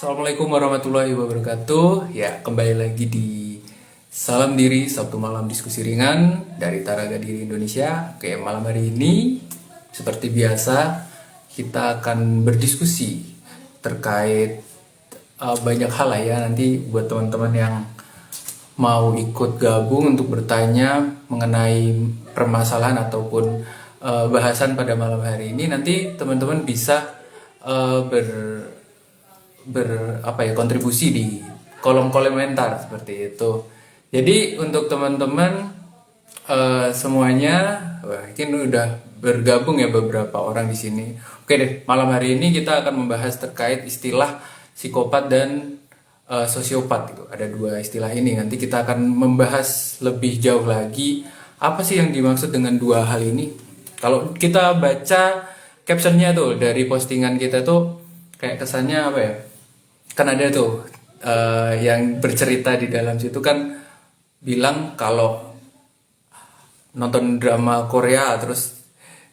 Assalamualaikum warahmatullahi wabarakatuh. Ya, kembali lagi di Salam Diri Sabtu Malam Diskusi Ringan dari Taraga Diri Indonesia. Oke, malam hari ini seperti biasa kita akan berdiskusi terkait banyak hal lah ya. Nanti buat teman-teman yang mau ikut gabung untuk bertanya mengenai permasalahan ataupun bahasan pada malam hari ini, nanti teman-teman bisa ber apa ya, kontribusi di kolom komentar seperti itu. Jadi untuk teman-teman semuanya, wah, ini udah bergabung ya beberapa orang di sini. Oke deh, malam hari ini kita akan membahas terkait istilah psikopat dan sosiopat gitu. Ada dua istilah ini. Nanti kita akan membahas lebih jauh lagi apa sih yang dimaksud dengan dua hal ini. Kalau kita baca captionnya tuh dari postingan kita tuh kayak kesannya apa ya? Kan ada tuh yang bercerita di dalam situ kan bilang kalau nonton drama Korea terus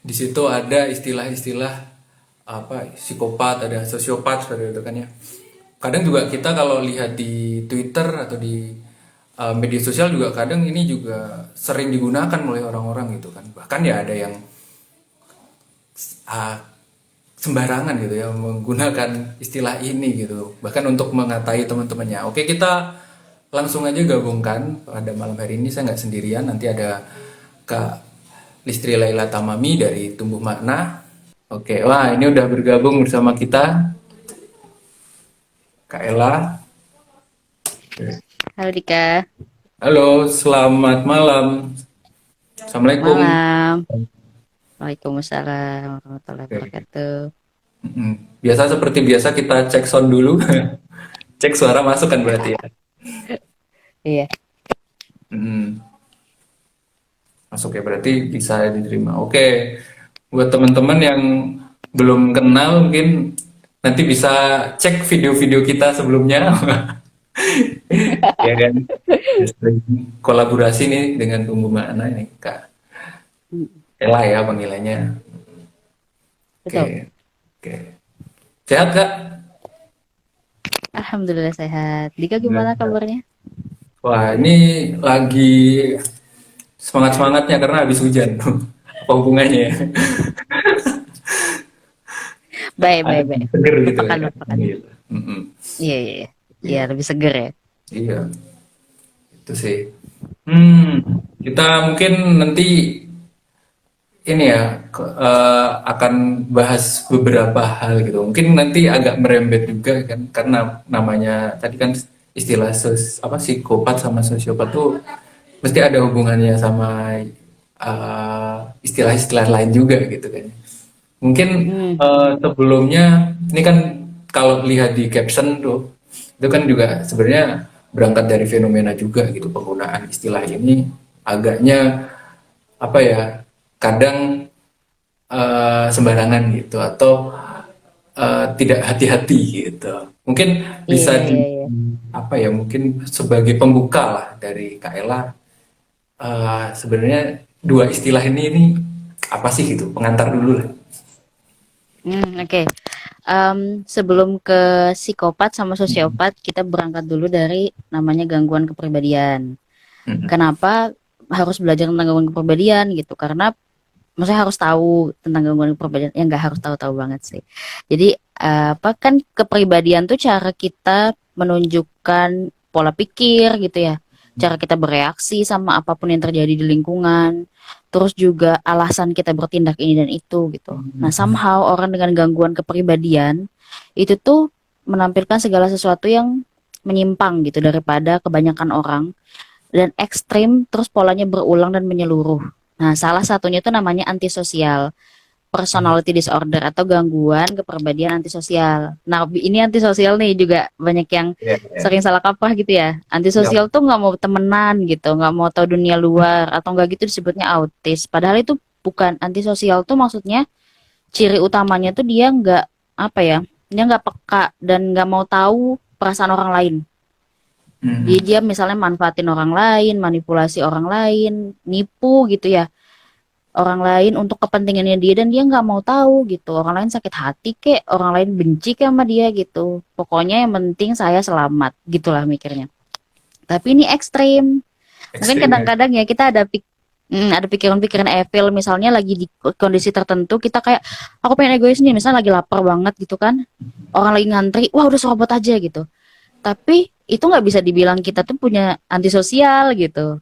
di situ ada istilah-istilah apa psikopat, ada sosiopat seperti itu kan ya. Kadang juga kita kalau lihat di Twitter atau di media sosial juga kadang ini juga sering digunakan oleh orang-orang gitu kan. Bahkan ya ada yang ah, sembarangan gitu ya menggunakan istilah ini gitu bahkan untuk mengatai teman-temannya. Oke, kita langsung aja gabungkan pada malam hari ini. Saya nggak sendirian, nanti ada Kak Listri Laila Tamami dari Tumbuh Makna. Oke, wah ini udah bergabung bersama kita Kak Ella. Halo Dika, Halo, selamat malam. Assalamualaikum. malam. Waalaikumsalam warahmatullahi Oke. wabarakatuh. Biasa seperti biasa kita cek sound dulu. Cek suara masuk kan berarti ya. Iya, Mm, Masuk ya, berarti bisa diterima. Oke, buat teman-teman yang belum kenal mungkin nanti bisa cek video-video kita sebelumnya. Ya kan, kolaborasi nih dengan Tumbuh Makna ini Kak Ella ya panggilannya. Oke, betul. oke. Sehat Kak? Alhamdulillah sehat. Dika gimana kabarnya? Wah, ini lagi semangat-semangatnya karena habis hujan. Apa hubungannya ya? Baik, Ada baik, baik. seger gitu Lupakan, ya. lupakan. Gitu. Mm-mm. Iya, iya, iya. Iya, Iya, lebih seger ya. iya, itu sih. Kita mungkin nanti ini ya akan bahas beberapa hal gitu. Mungkin nanti agak merembet juga kan karena namanya tadi kan istilah apa psikopat sama sosiopat tuh mesti ada hubungannya sama istilah-istilah lain juga gitu kan. Mungkin Hmm, sebelumnya ini kan kalau lihat di caption tuh itu kan juga sebenarnya berangkat dari fenomena juga gitu, penggunaan istilah ini agaknya apa ya, kadang sembarangan gitu atau tidak hati-hati gitu. Mungkin iya, bisa di iya, iya. apa ya, mungkin sebagai pembuka lah dari Kak Ella, sebenarnya dua istilah ini apa sih gitu, pengantar dulu lah. Oke. Sebelum ke psikopat sama sosiopat, kita berangkat dulu dari namanya gangguan kepribadian. Mm-mm. Kenapa harus belajar tentang gangguan kepribadian gitu? Karena maksudnya harus tahu tentang gangguan kepribadian ya nggak harus tahu-tahu banget sih. Jadi apa kan kepribadian tuh cara kita menunjukkan pola pikir gitu ya, cara kita bereaksi sama apapun yang terjadi di lingkungan, terus juga alasan kita bertindak ini dan itu gitu. Nah, somehow orang dengan gangguan kepribadian itu tuh menampilkan segala sesuatu yang menyimpang gitu daripada kebanyakan orang dan ekstrim terus polanya berulang dan menyeluruh. Nah, salah satunya itu namanya antisosial, personality disorder atau gangguan kepribadian antisosial. Nah, ini antisosial nih juga banyak yang Ya, ya. sering salah kaprah gitu ya. Ya. Antisosial tuh nggak mau temenan gitu, nggak mau tahu dunia luar atau nggak gitu disebutnya autis. Padahal itu bukan antisosial tuh maksudnya ciri utamanya tuh dia nggak apa ya, dia nggak peka dan nggak mau tahu perasaan orang lain. Jadi Mm-mm. dia misalnya manfaatin orang lain, manipulasi orang lain, nipu gitu ya. orang lain untuk kepentingannya dia dan dia nggak mau tahu gitu. Orang lain sakit hati kek, orang lain benci kek sama dia gitu. Pokoknya yang penting saya selamat, gitulah mikirnya. Tapi ini ekstrim. Mungkin Ekstrim ya. kadang-kadang ya kita ada pikiran-pikiran evil, misalnya lagi di kondisi tertentu kita kayak aku pengen egois nih, misalnya lagi lapar banget gitu kan. Orang lagi ngantri, wah udah serobot aja gitu. Tapi itu nggak bisa dibilang kita tuh punya antisosial gitu.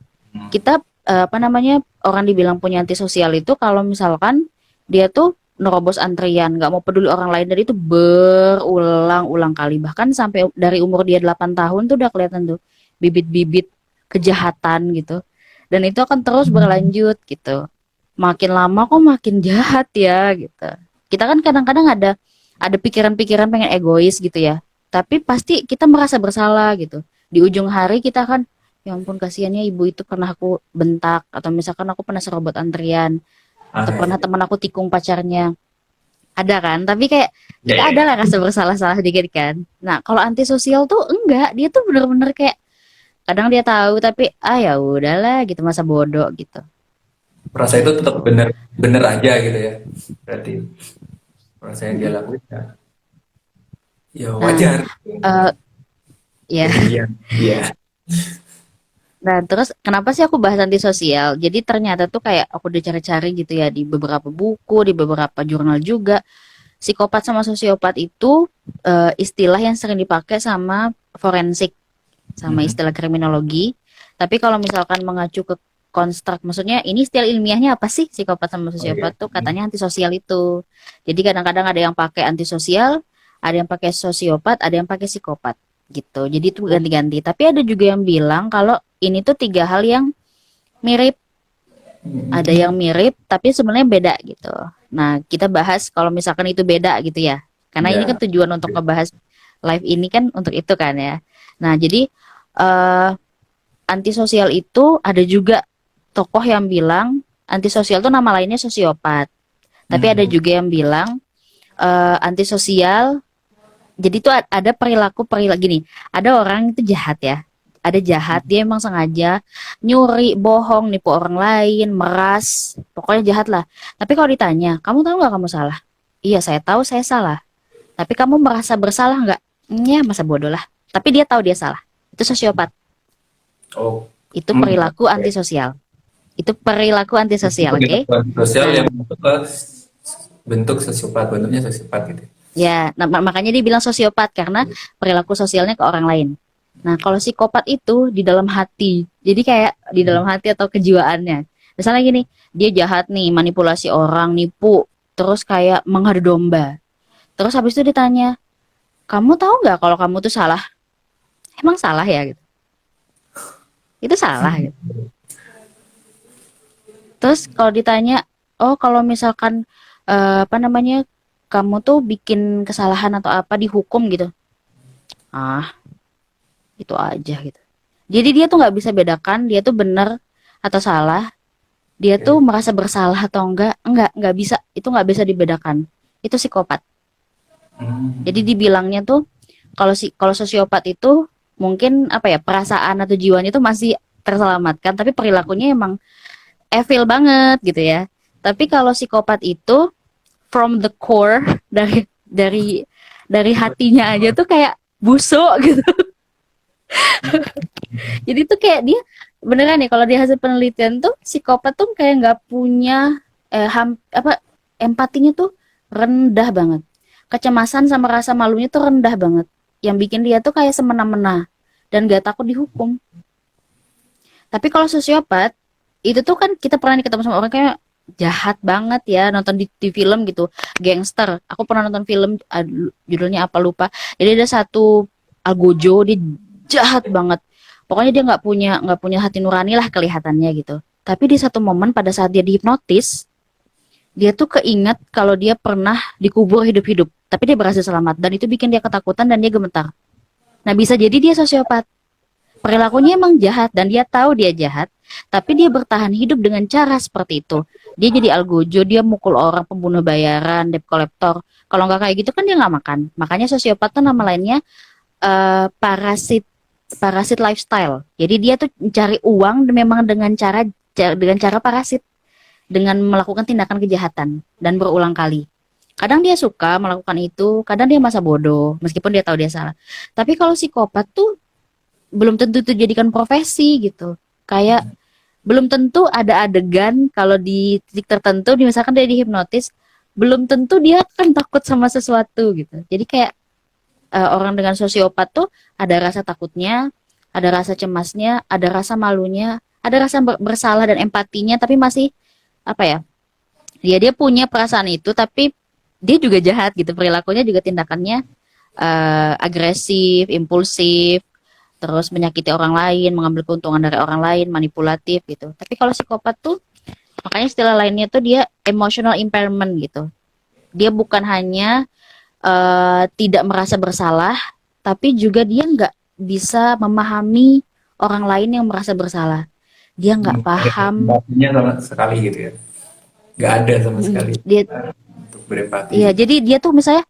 Kita apa namanya, orang dibilang punya antisosial itu kalau misalkan dia tuh nerobos antrian, nggak mau peduli orang lain, dan itu berulang-ulang kali, bahkan sampai dari umur dia 8 tahun tuh udah kelihatan tuh bibit-bibit kejahatan gitu, dan itu akan terus berlanjut gitu, makin lama kok makin jahat ya gitu. Kita kan kadang-kadang ada pikiran-pikiran pengen egois gitu ya, tapi pasti kita merasa bersalah gitu. Di ujung hari kita kan, ya ampun kasihannya ibu itu, pernah aku bentak, atau misalkan aku pernah serobot antrian, atau Ah, pernah teman aku tikung pacarnya, ada kan, tapi kayak ya, kita ya, ada ya. lah rasa bersalah-salah dikit kan. Nah kalau antisosial tuh enggak, dia tuh bener-bener kayak kadang dia tahu tapi ya udahlah gitu, masa bodoh gitu. Merasa itu tetap benar benar aja gitu ya. Berarti merasa yang dia Mm-mm. lakuin ya, ya Nah, wajar. eh ya. Jadi ya, iya. Nah, terus kenapa sih aku bahas antisosial? Jadi ternyata tuh kayak aku udah cari-cari gitu ya di beberapa buku, di beberapa jurnal juga. Psikopat sama sosiopat itu istilah yang sering dipakai sama forensik, sama Mhm. istilah kriminologi. Tapi kalau misalkan mengacu ke konstruk, maksudnya ini istilah ilmiahnya apa sih psikopat sama Oh iya. sosiopat tuh, katanya antisosial itu. Jadi kadang-kadang ada yang pakai antisosial, ada yang pakai sosiopat, ada yang pakai psikopat gitu. Jadi itu ganti-ganti. Tapi ada juga yang bilang kalau ini tuh tiga hal yang mirip, ada yang Mhm. mirip tapi sebenarnya beda gitu. Nah, kita bahas kalau misalkan itu beda gitu ya. Karena ini kan Ya. tujuan untuk ngebahas live ini kan untuk itu kan ya. Nah, jadi eh antisosial itu ada juga tokoh yang bilang antisosial itu nama lainnya sosiopat. Tapi ada Mhm. juga yang bilang antisosial. Jadi itu ada perilaku gini. Ada orang itu jahat ya. Ada jahat, dia emang sengaja nyuri, bohong, nipu orang lain, meras, pokoknya jahat lah. Tapi kalau ditanya, kamu tahu nggak kamu salah? Iya, saya tahu saya salah. Tapi kamu merasa bersalah nggak? Ya, masa bodoh lah. Tapi dia tahu dia salah. Itu sosiopat. Oh. Itu Hmm. perilaku antisosial. Itu perilaku antisosial, oke? Kehidupan sosial Nah, yang bentuk sosiopat, bentuknya sosiopat gitu. ya, nah, makanya dia bilang sosiopat karena perilaku sosialnya ke orang lain. Nah, kalau psikopat itu di dalam hati. Jadi kayak di dalam hati atau kejiwaannya. Misalnya gini, dia jahat nih, manipulasi orang, nipu, terus kayak mengadu domba. Terus habis itu ditanya, kamu tahu nggak kalau kamu tuh salah? Emang salah ya gitu. Itu salah gitu. Terus kalau ditanya, oh kalau misalkan apa namanya, kamu tuh bikin kesalahan atau apa dihukum gitu. Ah, itu aja gitu. Jadi dia tuh nggak bisa bedakan dia tuh benar atau salah, dia tuh Oke. merasa bersalah atau enggak bisa, itu nggak bisa dibedakan. Itu psikopat. Jadi Hmm. dibilangnya tuh kalau sosiopat itu mungkin apa ya, perasaan atau jiwanya itu masih terselamatkan, tapi perilakunya emang evil banget gitu ya. Tapi kalau psikopat itu from the core, dari hatinya aja tuh kayak busuk gitu. Jadi tuh kayak dia beneran nih, kalau di hasil penelitian tuh psikopat tuh kayak nggak punya apa, empatinya tuh rendah banget. Kecemasan sama rasa malunya tuh rendah banget. Yang bikin dia tuh kayak semena-mena dan gak takut dihukum. Tapi kalau sosiopat itu tuh kan kita pernah nih ketemu sama orang kayak jahat banget ya, nonton di film gitu, gangster. Aku pernah nonton film, judulnya apa lupa. Jadi ada satu algojo, dia jahat banget. Pokoknya dia nggak punya hati nurani lah kelihatannya gitu. Tapi di satu momen pada saat dia dihipnotis, dia tuh keinget kalau dia pernah dikubur hidup-hidup. Tapi dia berhasil selamat dan itu bikin dia ketakutan dan dia gemetar. Nah bisa jadi dia sosiopat. Perilakunya emang jahat dan dia tahu dia jahat, tapi dia bertahan hidup dengan cara seperti itu. Dia jadi algojo, dia mukul orang, pembunuh bayaran, debt collector. Kalau nggak kayak gitu kan dia nggak makan. Makanya sosiopat tuh nama lainnya parasit, parasit lifestyle. Jadi dia tuh mencari uang memang dengan cara parasit. dengan melakukan tindakan kejahatan dan berulang kali. Kadang dia suka melakukan itu, kadang dia masa bodoh meskipun dia tahu dia salah. Tapi kalau psikopat tuh belum tentu itu jadikan profesi gitu. Kayak belum tentu ada adegan kalau di titik tertentu, misalkan dia dihipnotis, belum tentu dia akan takut sama sesuatu gitu. Jadi kayak orang dengan sosiopat tuh ada rasa takutnya, ada rasa cemasnya, ada rasa malunya, ada rasa bersalah dan empatinya, tapi masih apa ya? Dia punya perasaan itu, tapi dia juga jahat gitu. Perilakunya juga tindakannya agresif, impulsif, terus menyakiti orang lain, mengambil keuntungan dari orang lain, manipulatif gitu. Tapi kalau psikopat tuh, makanya istilah lainnya tuh dia emotional impairment gitu. Dia bukan hanya tidak merasa bersalah, tapi juga dia nggak bisa memahami orang lain yang merasa bersalah. Dia nggak paham. Empatinya sama sekali gitu ya. Nggak ada sama sekali Dia, untuk berempati. iya, jadi dia tuh misalnya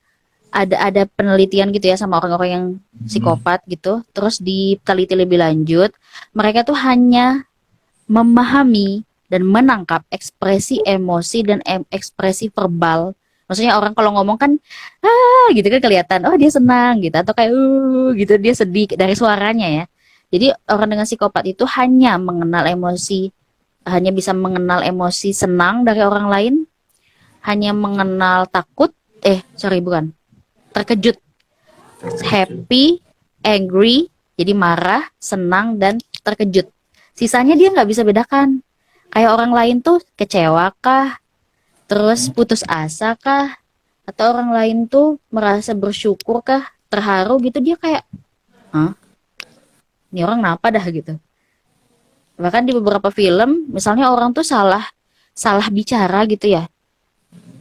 ada penelitian gitu ya sama orang-orang yang psikopat gitu, terus diteliti lebih lanjut, mereka tuh hanya memahami dan menangkap ekspresi emosi dan ekspresi verbal. Maksudnya orang kalau ngomong kan gitu kan kelihatan, oh dia senang gitu, atau kayak gitu dia sedih dari suaranya ya. Jadi orang dengan psikopat itu hanya mengenal emosi, hanya bisa mengenal emosi senang dari orang lain, hanya mengenal takut, sorry bukan, terkejut, happy, angry, jadi marah, senang, dan terkejut. Sisanya dia nggak bisa bedakan. Kayak orang lain tuh kecewa kah, terus putus asa kah, atau orang lain tuh merasa bersyukur kah, terharu gitu, dia kayak, hah, ini orang kenapa dah gitu. Bahkan di beberapa film, misalnya orang tuh salah bicara gitu ya,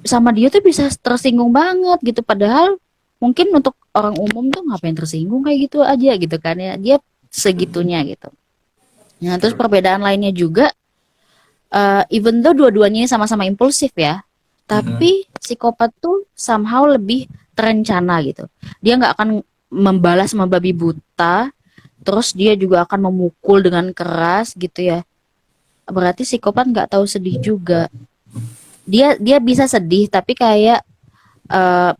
sama dia tuh bisa tersinggung banget gitu, padahal mungkin untuk orang umum tuh ngapain tersinggung kayak gitu aja gitu kan ya, dia segitunya gitu. Nah terus perbedaan lainnya juga, even though dua-duanya sama-sama impulsif ya, tapi psikopat tuh somehow lebih terencana gitu. Dia nggak akan membalas membabi buta, terus dia juga akan memukul dengan keras gitu ya. Berarti psikopat nggak tahu sedih juga. Dia bisa sedih tapi kayak eh,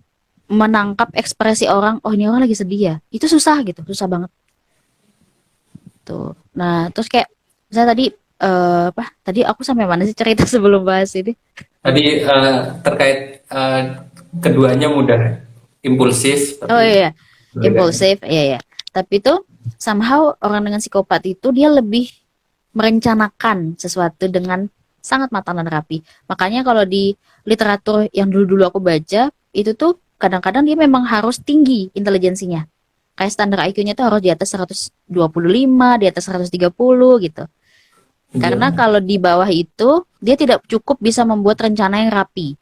menangkap ekspresi orang, oh ini orang lagi sedih ya. Itu susah gitu, susah banget tuh. Nah terus kayak misalnya tadi apa? Tadi aku sampai mana sih cerita sebelum bahas ini? Tadi terkait keduanya mudah impulsif, Oh tapi iya, berbeda. impulsif, iya ya. Tapi tuh somehow orang dengan psikopat itu dia lebih merencanakan sesuatu dengan sangat matang dan rapi. Makanya kalau di literatur yang dulu-dulu aku baca, itu tuh kadang-kadang dia memang harus tinggi intelijensinya. Kayak standar IQ-nya tuh harus di atas 125, di atas 130 gitu. Karena Iya. kalau di bawah itu, dia tidak cukup bisa membuat rencana yang rapi.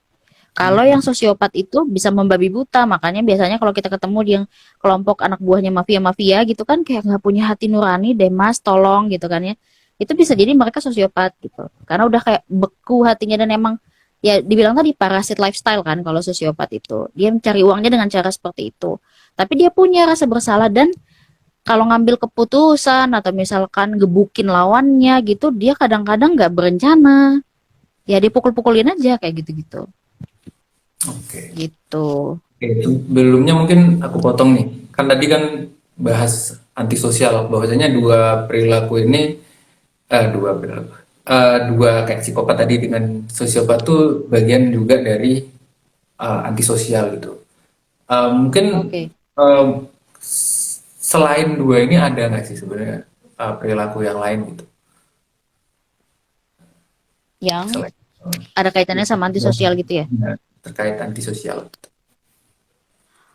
Kalau yang sosiopat itu bisa membabi buta, makanya biasanya kalau kita ketemu di yang kelompok anak buahnya mafia-mafia gitu kan, kayak nggak punya hati nurani, deh mas, tolong gitu kan ya. Itu bisa jadi mereka sosiopat gitu. Karena udah kayak beku hatinya dan emang ya dibilang tadi parasit lifestyle kan kalau sosiopat itu. Dia mencari uangnya dengan cara seperti itu. Tapi dia punya rasa bersalah dan kalau ngambil keputusan atau misalkan gebukin lawannya gitu, dia kadang-kadang nggak berencana. Ya dia pukul-pukulin aja kayak gitu-gitu. Oke. Gitu. Oke, sebelumnya mungkin aku potong nih. Kan tadi kan bahas antisosial, bahwasanya dua perilaku ini, dua perilaku, dua kayak psikopat tadi dengan sosiopat tuh bagian juga dari antisosial gitu. Mungkin Oke. eh, selain dua ini ada nggak sih sebenarnya perilaku yang lain gitu? Yang Selain ada kaitannya sama antisosial gitu ya. terkait antisosial.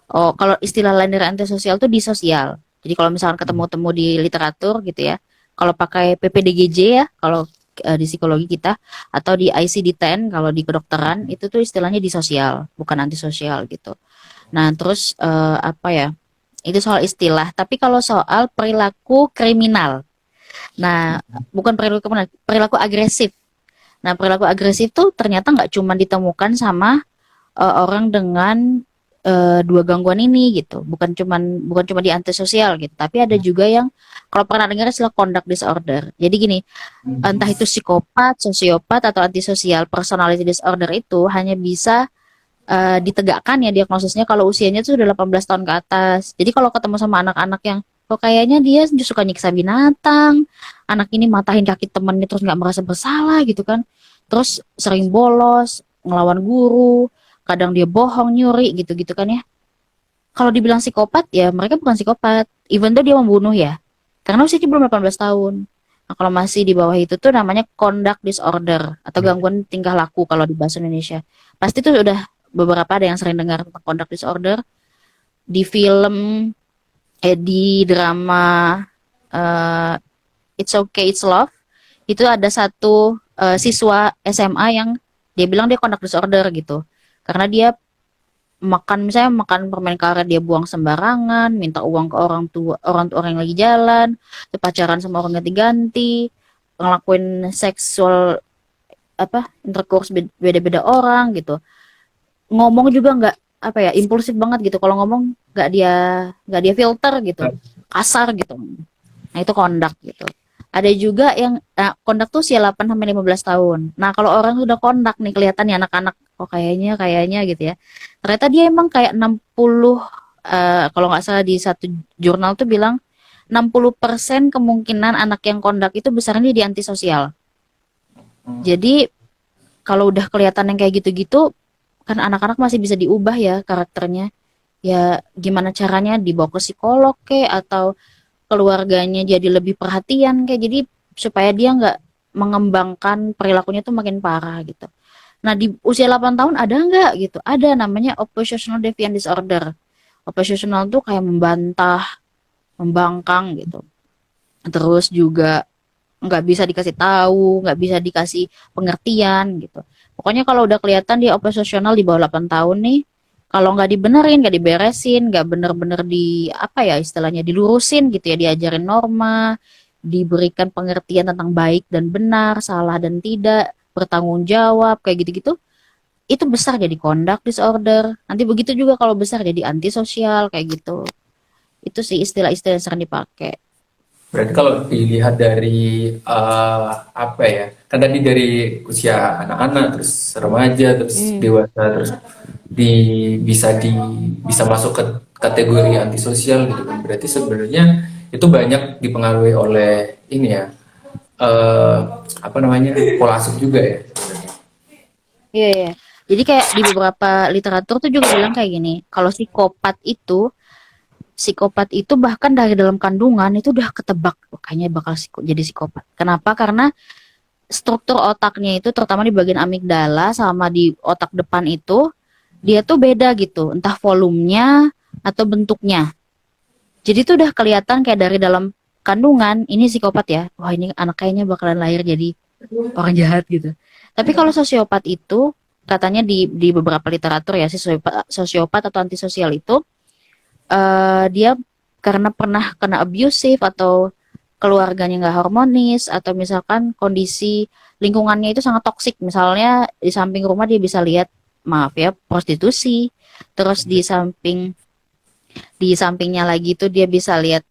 Oh, kalau istilah lain dari antisosial tuh disosial. Jadi kalau misalkan ketemu-temu di literatur gitu ya, kalau pakai PPDGJ ya, kalau di psikologi kita, atau di ICD-10 kalau di kedokteran, itu tuh istilahnya disosial, bukan antisosial gitu. Nah, terus apa ya? Itu soal istilah. Tapi kalau soal perilaku kriminal, nah bukan perilaku kriminal, perilaku agresif. Nah, perilaku agresif tuh ternyata nggak cuma ditemukan sama orang dengan dua gangguan ini gitu. Bukan cuma di antisosial gitu, tapi ada juga yang kalau pernah dengar istilah conduct disorder. Jadi gini, entah itu psikopat, sosiopat atau antisosial personality disorder itu hanya bisa ditegakkan ya diagnosisnya kalau usianya tuh udah 18 tahun ke atas. Jadi kalau ketemu sama anak-anak yang kok kayaknya dia suka nyiksa binatang, anak ini matahin kaki temennya terus nggak merasa bersalah gitu kan, terus sering bolos, ngelawan guru, kadang dia bohong, nyuri gitu-gitu kan ya. Kalau dibilang psikopat ya mereka bukan psikopat, even though dia membunuh ya, karena usianya belum 18 tahun. Nah, kalau masih di bawah itu tuh namanya conduct disorder atau gangguan tingkah laku kalau di bahasa Indonesia. Pasti tuh udah beberapa ada yang sering dengar tentang conduct disorder di film, di drama eh, It's Okay It's Love. Itu ada satu siswa SMA yang dia bilang dia conduct disorder gitu. Karena dia misalnya makan permen karet dia buang sembarangan, minta uang ke orang yang lagi jalan, terus pacaran sama orang ganti-ganti, ngelakuin seksual intercourse beda-beda orang gitu. Ngomong juga nggak impulsif banget gitu. Kalau ngomong nggak dia filter gitu, kasar gitu. Nah itu conduct gitu. Ada juga yang conduct tuh usia 8 sampai 15 tahun. Nah, kalau orang sudah conduct nih kelihatan ya anak-anak kok kayaknya gitu ya. Ternyata dia emang kayak 60 kalau nggak salah di satu jurnal tuh bilang 60% kemungkinan anak yang conduct itu besarnya di antisosial. Jadi kalau udah kelihatan yang kayak gitu-gitu kan anak-anak masih bisa diubah ya karakternya. Ya gimana caranya dibawa ke psikolog atau keluarganya jadi lebih perhatian jadi supaya dia nggak mengembangkan perilakunya tuh makin parah gitu. Nah di usia 8 tahun ada nggak gitu? Ada namanya oppositional defiant disorder. Oppositional tuh kayak membantah, membangkang gitu. Terus juga nggak bisa dikasih tahu, nggak bisa dikasih pengertian gitu. Pokoknya kalau udah kelihatan dia oppositional di bawah 8 tahun nih, kalau nggak dibenerin, nggak diberesin, nggak bener-bener istilahnya dilurusin gitu ya, diajarin norma, diberikan pengertian tentang baik dan benar, salah dan tidak, bertanggung jawab, kayak gitu-gitu, itu besar jadi conduct disorder. Nanti begitu juga kalau besar jadi antisosial, kayak gitu. Itu sih istilah-istilah yang sering dipakai. Berarti kalau dilihat dari apa ya? Kan tadi dari usia anak-anak, terus remaja, terus dewasa, terus bisa masuk ke kategori antisosial gitu kan. Berarti sebenarnya itu banyak dipengaruhi oleh ini ya, eh apa namanya, pola asuh juga ya. Iya, iya. Jadi kayak di beberapa literatur tuh juga bilang kayak gini, kalau psikopat itu bahkan dari dalam kandungan itu udah ketebak kayaknya bakal jadi psikopat. Kenapa? Karena struktur otaknya itu terutama di bagian amigdala sama di otak depan itu dia tuh beda gitu, entah volumenya atau bentuknya. Jadi tuh udah kelihatan kayak dari dalam kandungan ini psikopat ya. Wah, ini anak kayaknya bakalan lahir jadi orang jahat gitu. Tapi kalau sosiopat itu katanya di beberapa literatur ya sosiopat atau antisosial itu dia karena pernah kena abusive atau keluarganya nggak harmonis atau misalkan kondisi lingkungannya itu sangat toksik, misalnya di samping rumah dia bisa lihat maaf ya prostitusi, terus di sampingnya lagi tuh dia bisa lihat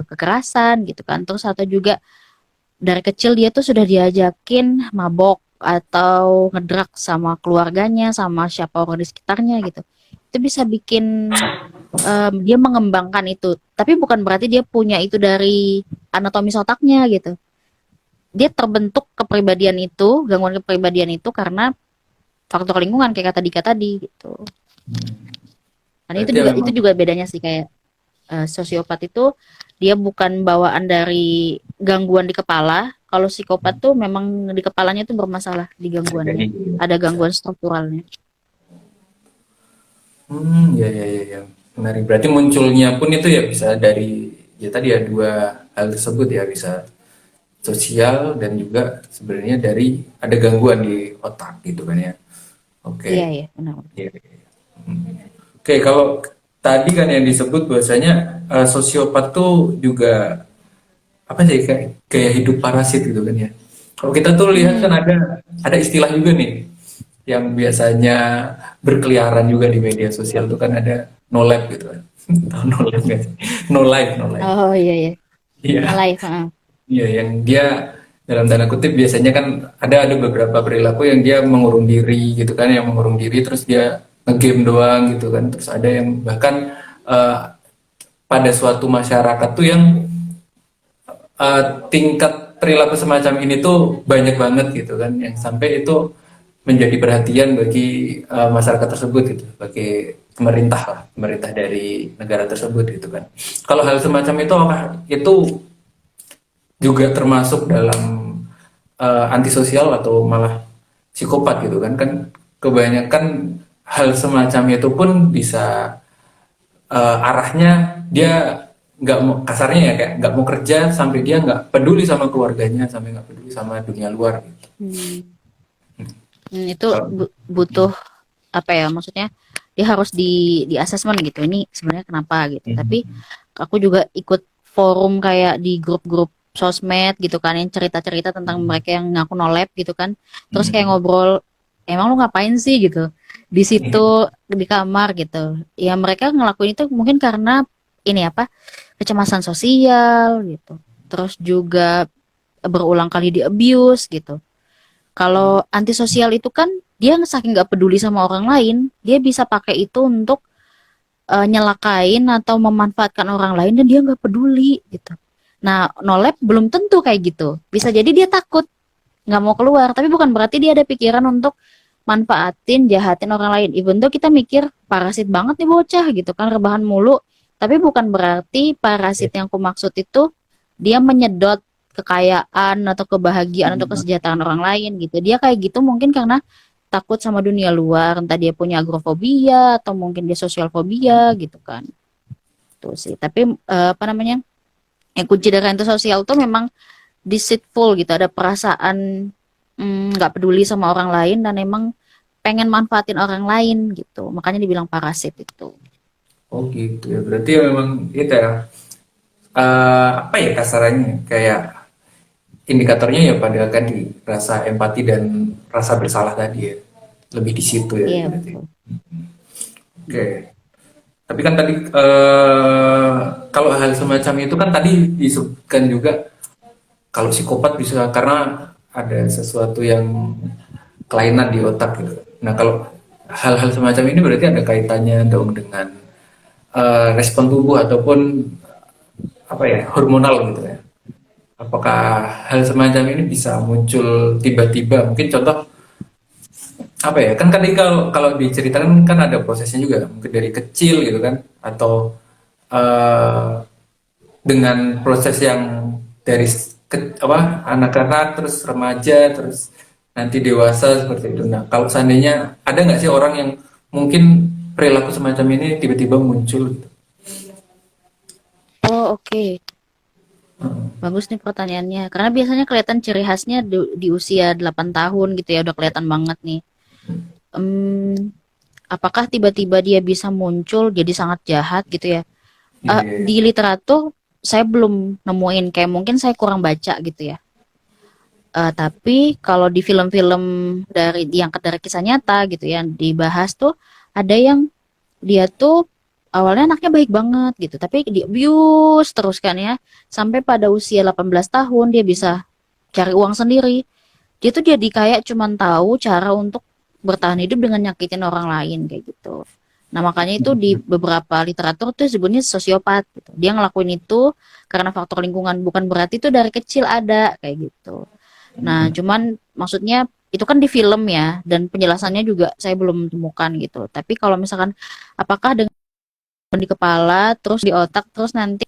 kekerasan gitu kan, terus atau juga dari kecil dia tuh sudah diajakin mabok atau ngedrak sama keluarganya sama siapa orang di sekitarnya gitu, itu bisa bikin dia mengembangkan itu, tapi bukan berarti dia punya itu dari anatomis otaknya gitu. Dia terbentuk kepribadian itu, gangguan kepribadian itu karena faktor lingkungan kayak kata Dika tadi gitu. Karena itu Berarti juga itu memang juga bedanya sih kayak sosiopat itu dia bukan bawaan dari gangguan di kepala. Kalau psikopat tuh memang di kepalanya tuh bermasalah di jadi gangguannya. Ada gangguan strukturalnya. ya ya ya ya. Menarik. Berarti munculnya pun itu ya bisa dari ya tadi ya dua hal tersebut ya, bisa sosial dan juga sebenarnya dari ada gangguan di otak gitu kan ya. Iya Oke. iya benar. Iya, iya. Oke, kalau tadi kan yang disebut bahwasanya sosiopat tuh juga apa sih, kayak hidup parasit gitu kan ya. Kalau kita tuh lihat kan Hmm. ada istilah juga nih. yang biasanya berkeliaran juga di media sosial tuh kan ada no lab gitu kan. Tahu no lab nggak sih? No life, no life. Oh iya iya. No Iya, life. Heeh. iya yang dia dalam tanda kutip biasanya kan ada beberapa perilaku yang dia mengurung diri gitu kan, yang mengurung diri terus dia ngegame doang gitu kan. Terus ada yang bahkan eh, pada suatu masyarakat tuh yang eh, tingkat perilaku semacam ini tuh banyak banget gitu kan, yang sampai itu menjadi perhatian bagi masyarakat tersebut gitu, bagi pemerintah lah, pemerintah dari negara tersebut gitu kan. Kalau hal semacam itu apakah itu juga termasuk dalam antisosial atau malah psikopat gitu kan? Kan kebanyakan hal semacam itu pun bisa arahnya dia nggak mau, kasarnya ya kayak nggak mau kerja sampai dia nggak peduli sama keluarganya, sampai nggak peduli sama dunia luar gitu. Hmm. Itu Kalau butuh apa ya, maksudnya dia harus di asesmen gitu, ini sebenarnya kenapa gitu. Tapi aku juga ikut forum kayak di grup-grup sosmed gitu kan, yang cerita-cerita tentang mereka yang ngaku no lab gitu kan, terus kayak ngobrol, emang lu ngapain sih gitu di situ di kamar gitu. Ya mereka ngelakuin itu mungkin karena ini apa, kecemasan sosial gitu, terus juga berulang kali di abuse gitu. Kalau antisosial itu kan dia saking nggak peduli sama orang lain, dia bisa pakai itu untuk nyelakain atau memanfaatkan orang lain dan dia nggak peduli gitu. Nah, no lab belum tentu kayak gitu. Bisa jadi dia takut nggak mau keluar, tapi bukan berarti dia ada pikiran untuk manfaatin, jahatin orang lain. Even tuh kita mikir parasit banget nih bocah gitu kan, rebahan mulu. Tapi bukan berarti parasit yang aku maksud itu dia menyedot kekayaan atau kebahagiaan atau kesejahteraan orang lain gitu. Dia kayak gitu mungkin karena takut sama dunia luar, entah dia punya agrofobia atau mungkin dia sosial fobia gitu kan. Tuh sih. Tapi apa namanya? Yang kunci dari antisosial tuh memang deceitful gitu, ada perasaan nggak peduli sama orang lain dan emang pengen manfaatin orang lain gitu, makanya dibilang parasit itu. oh gitu ya, berarti ya memang itu ya apa ya kasarannya kayak indikatornya ya pada kan di rasa empati dan rasa bersalah tadi ya, lebih di situ ya Iya berarti. betul. Oke. Tapi kan tadi kalau hal semacam itu kan tadi disebutkan juga kalau psikopat bisa karena ada sesuatu yang kelainan di otak gitu. Nah kalau hal-hal semacam ini berarti ada kaitannya dong dengan respon tubuh ataupun apa ya hormonal gitu ya. Apakah hal semacam ini bisa muncul tiba-tiba? Mungkin contoh apa ya? Kan tadi kalau kalau diceritakan kan ada prosesnya juga, mungkin dari kecil gitu kan, atau eh, dengan proses yang dari apa anak-anak terus remaja terus nanti dewasa seperti itu. Nah, kalau seandainya ada nggak sih orang yang mungkin perilaku semacam ini tiba-tiba muncul gitu? Oh oke. Bagus nih pertanyaannya, karena biasanya kelihatan ciri khasnya di usia 8 tahun gitu ya, udah kelihatan banget nih. Em, Apakah tiba-tiba dia bisa muncul jadi sangat jahat gitu ya? Iya, iya, iya. Di literatur saya belum nemuin, kayak mungkin saya kurang baca gitu ya. Tapi kalau di film-film dari diangkat dari kisah nyata gitu ya, dibahas tuh ada yang dia tuh awalnya anaknya baik banget gitu, tapi di abuse terus kan ya, sampai pada usia 18 tahun dia bisa cari uang sendiri. Dia tuh jadi kayak cuman tahu cara untuk bertahan hidup dengan nyakitin orang lain kayak gitu. Nah, makanya itu di beberapa literatur tuh sebutnya sosiopat gitu. Dia ngelakuin itu karena faktor lingkungan, bukan berarti itu dari kecil ada kayak gitu. Nah, cuman maksudnya itu kan di film ya, dan penjelasannya juga saya belum temukan gitu. Tapi kalau misalkan apakah dengan di kepala, terus di otak, terus nanti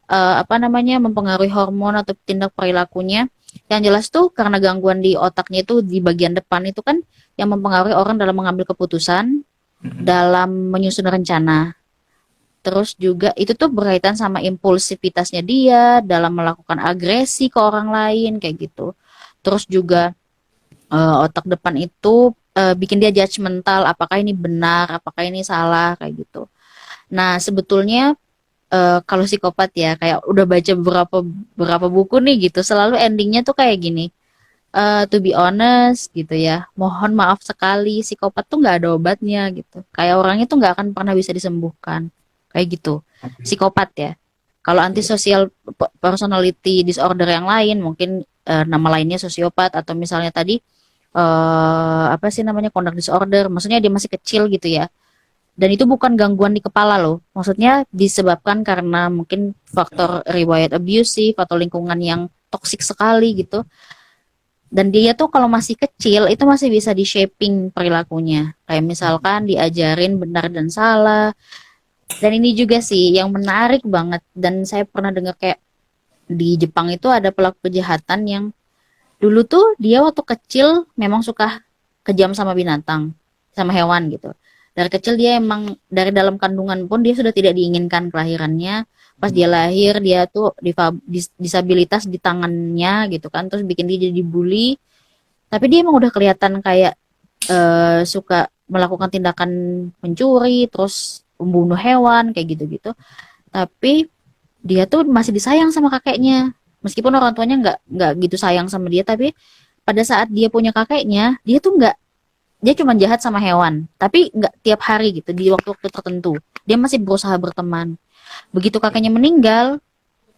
apa namanya mempengaruhi hormon atau tindak perilakunya. Yang jelas tuh karena gangguan di otaknya itu di bagian depan itu kan yang mempengaruhi orang dalam mengambil keputusan, dalam menyusun rencana. Terus juga itu tuh berkaitan sama impulsivitasnya dia dalam melakukan agresi ke orang lain kayak gitu. Terus juga otak depan itu bikin dia judgmental, apakah ini benar, apakah ini salah kayak gitu. Nah, sebetulnya kalau psikopat ya kayak udah baca beberapa beberapa buku nih gitu, selalu endingnya tuh kayak gini. to be honest gitu ya, mohon maaf sekali, psikopat tuh nggak ada obatnya gitu. Kayak orangnya tuh nggak akan pernah bisa disembuhkan. Kayak gitu. Psikopat ya. Kalau antisosial personality disorder yang lain, mungkin nama lainnya sosiopat atau misalnya tadi apa sih namanya conduct disorder, maksudnya dia masih kecil gitu ya. Dan itu bukan gangguan di kepala loh. Maksudnya disebabkan karena mungkin faktor riwayat abusive atau lingkungan yang toksik sekali gitu. Dan dia tuh kalau masih kecil itu masih bisa di shaping perilakunya. Kayak misalkan diajarin benar dan salah. Dan ini juga sih yang menarik banget. Dan saya pernah dengar kayak di Jepang itu ada pelaku kejahatan yang dulu tuh dia waktu kecil memang suka kejam sama binatang, sama hewan gitu. Dari kecil dia emang dari dalam kandungan pun dia sudah tidak diinginkan kelahirannya. Pas dia lahir dia tuh disabilitas di tangannya gitu kan, terus bikin dia jadi bully. Tapi dia emang udah kelihatan kayak suka melakukan tindakan mencuri, terus membunuh hewan kayak gitu-gitu. Tapi dia tuh masih disayang sama kakeknya. Meskipun orang tuanya nggak gitu sayang sama dia, tapi pada saat dia punya kakeknya, dia tuh nggak, dia cuma jahat sama hewan, tapi nggak tiap hari gitu di waktu-waktu tertentu. Dia masih berusaha berteman. Begitu kakeknya meninggal,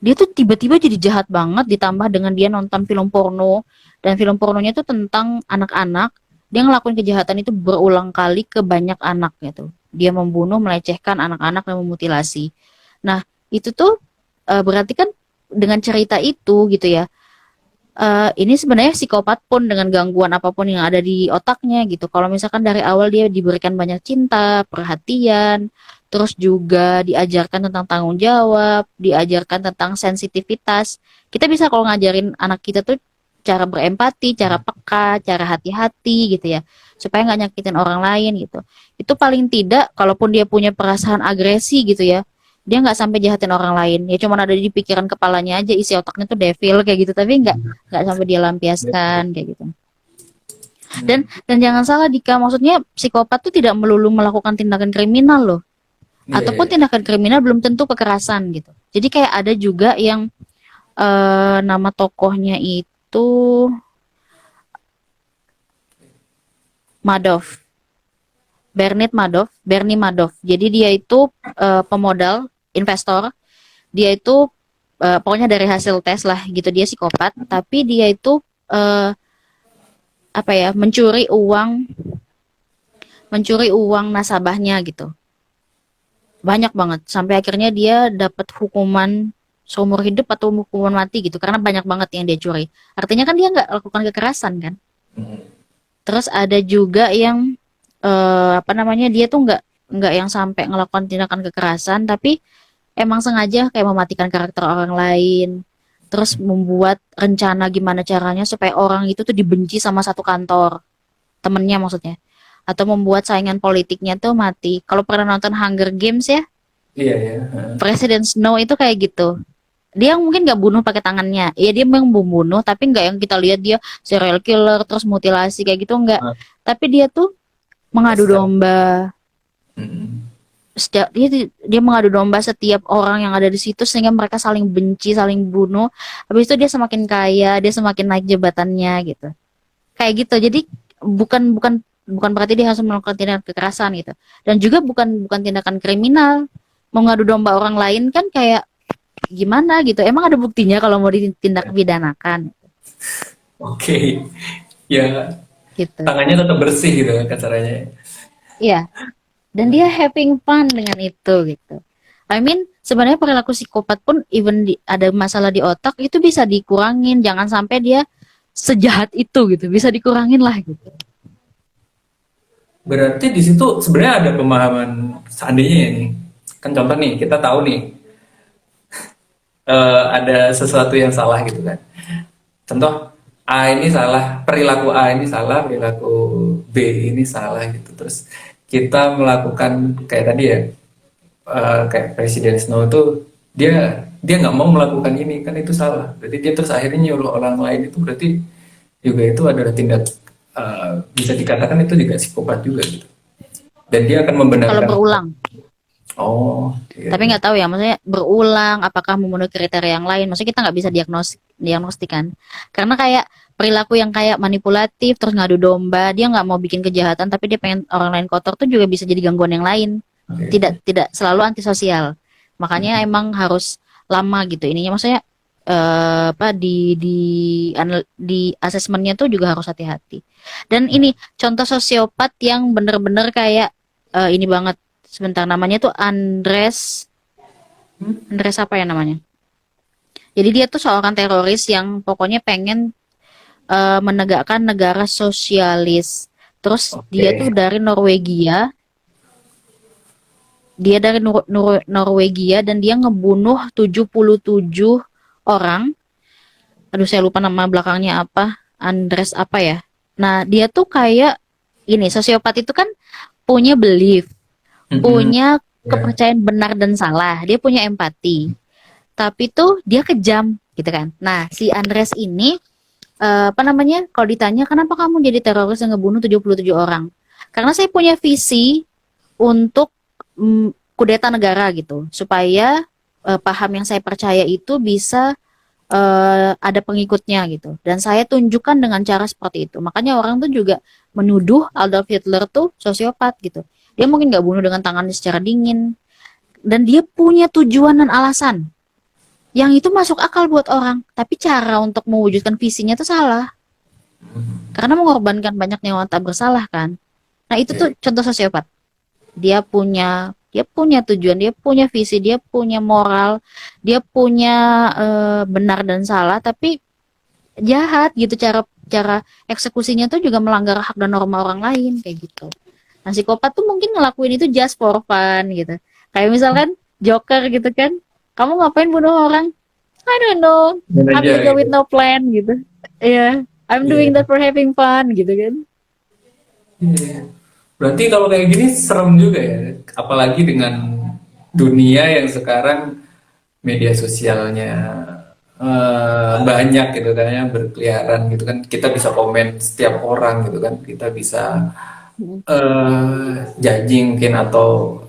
dia tuh tiba-tiba jadi jahat banget ditambah dengan dia nonton film porno dan film pornonya tuh tentang anak-anak. Dia ngelakuin kejahatan itu berulang kali ke banyak anak gitu. Dia membunuh, melecehkan anak-anak dan memutilasi. Nah, itu tuh berarti kan dengan cerita itu gitu ya. Ini sebenarnya psikopat pun dengan gangguan apapun yang ada di otaknya gitu. Kalau misalkan dari awal dia diberikan banyak cinta, perhatian, terus juga diajarkan tentang tanggung jawab, diajarkan tentang sensitivitas. Kita bisa kalau ngajarin anak kita tuh cara berempati, cara peka, cara hati-hati gitu ya, supaya nggak nyakitin orang lain gitu. Itu paling tidak, kalaupun dia punya perasaan agresi gitu ya, dia nggak sampai jahatin orang lain. Ya cuma ada di pikiran kepalanya aja, isi otaknya tuh devil kayak gitu, tapi nggak sampai dia lampiaskan kayak gitu. Dan jangan salah Dika, maksudnya psikopat tuh tidak melulu melakukan tindakan kriminal loh, Iya, ataupun iya. tindakan kriminal belum tentu kekerasan gitu. Jadi kayak ada juga yang nama tokohnya itu Madoff, Bernie Madoff. Jadi dia itu pemodal, investor. Dia itu pokoknya dari hasil tes lah gitu, dia psikopat, tapi dia itu eh, apa ya, mencuri uang nasabahnya gitu, banyak banget sampai akhirnya dia dapat hukuman seumur hidup atau hukuman mati gitu karena banyak banget yang dia curi. Artinya kan dia nggak lakukan kekerasan kan. Terus ada juga yang apa namanya, dia tuh nggak yang sampai ngelakukan tindakan kekerasan, tapi emang sengaja kayak mematikan karakter orang lain, terus membuat rencana gimana caranya supaya orang itu tuh dibenci sama satu kantor, temennya maksudnya, atau membuat saingan politiknya tuh mati. Kalau pernah nonton Hunger Games ya, Iya, iya. Heeh. Presiden Snow itu kayak gitu. Dia mungkin nggak bunuh pakai tangannya, ya dia memang membunuh, tapi nggak yang kita lihat dia serial killer terus mutilasi kayak gitu, nggak. Ah, Tapi dia tuh mengadu Ekstrem. domba. Mm-mm. Dia mengadu domba setiap orang yang ada di situ sehingga mereka saling benci, saling bunuh. Habis itu dia semakin kaya, dia semakin naik jabatannya gitu. Kayak gitu. Jadi bukan bukan bukan berarti dia harus melakukan tindakan kekerasan gitu. Dan juga bukan bukan tindakan kriminal. Mengadu domba orang lain kan kayak gimana gitu. Emang ada buktinya kalau mau ditindak pidanakan Oke. Ya, gitu. tangannya tetap bersih gitu kan caranya. Iya. Dan dia having fun dengan itu gitu. I mean, sebenarnya perilaku psikopat pun even ada masalah di otak itu bisa dikurangin. Jangan sampai dia sejahat itu gitu. Bisa dikurangin lah gitu. Berarti di situ sebenarnya ada pemahaman seandainya ya nih. Kan contoh nih, kita tahu nih ada sesuatu yang salah gitu kan. Contoh A ini salah, perilaku A ini salah, perilaku B ini salah gitu. Terus kita melakukan kayak tadi ya, kayak Presiden Snow tuh dia nggak mau melakukan ini kan itu salah. Berarti dia terus akhirnya nyuruh orang lain itu berarti juga itu adalah tindak bisa dikatakan itu juga psikopat juga gitu. Dan dia akan Kalau membenarkan. berulang. Oh, iya, Tapi iya. nggak tahu ya, maksudnya berulang apakah memenuhi kriteria yang lain. Maksudnya kita nggak bisa diagnostikan. Karena kayak perilaku yang kayak manipulatif terus ngadu domba, dia nggak mau bikin kejahatan tapi dia pengen orang lain kotor tuh juga bisa jadi gangguan yang lain, Oke. tidak selalu antisosial. Makanya emang harus lama gitu ininya, maksudnya apa di asesmennya tuh juga harus hati-hati. Dan ini contoh sosiopat yang bener-bener kayak ini banget, sebentar, namanya tuh Andres apa ya namanya. Jadi dia tuh seorang teroris yang pokoknya pengen menegakkan negara sosialis. Terus dia tuh Oke. dari Norwegia, Norwegia dan dia ngebunuh 77 orang. Aduh saya lupa nama belakangnya apa, Andres apa ya. Nah dia tuh kayak ini, sosiopat itu kan punya belief, Mm-mm. punya Ya. kepercayaan benar dan salah, dia punya empati, tapi tuh dia kejam gitu kan. Nah si Andres ini apa namanya, kalau ditanya kenapa kamu jadi teroris yang ngebunuh 77 orang, karena saya punya visi untuk kudeta negara gitu, supaya paham yang saya percaya itu bisa ada pengikutnya gitu, dan saya tunjukkan dengan cara seperti itu. Makanya orang tuh juga menuduh Adolf Hitler tuh sosiopat gitu. Dia mungkin nggak bunuh dengan tangannya secara dingin, dan dia punya tujuan dan alasan yang itu masuk akal buat orang, tapi cara untuk mewujudkan visinya tuh salah, karena mengorbankan banyak nyawa tak bersalah kan. Nah itu tuh Ya. contoh sosiopat. Dia punya tujuan, dia punya visi, dia punya moral, dia punya benar dan salah, tapi jahat gitu, cara cara eksekusinya tuh juga melanggar hak dan norma orang lain kayak gitu. Nah psikopat tuh mungkin ngelakuin itu just for fun gitu, kayak misalkan Joker gitu kan, kamu ngapain bunuh orang, I don't know, Dan I'm aja the girl gitu. with no plan gitu. Iya, yeah, I'm doing Iya. that for having fun gitu kan. Iya. Berarti kalau kayak gini serem juga ya, apalagi dengan dunia yang sekarang media sosialnya banyak gitu kan ya, berkeliaran gitu kan, kita bisa komen setiap orang gitu kan, kita bisa judging mungkin atau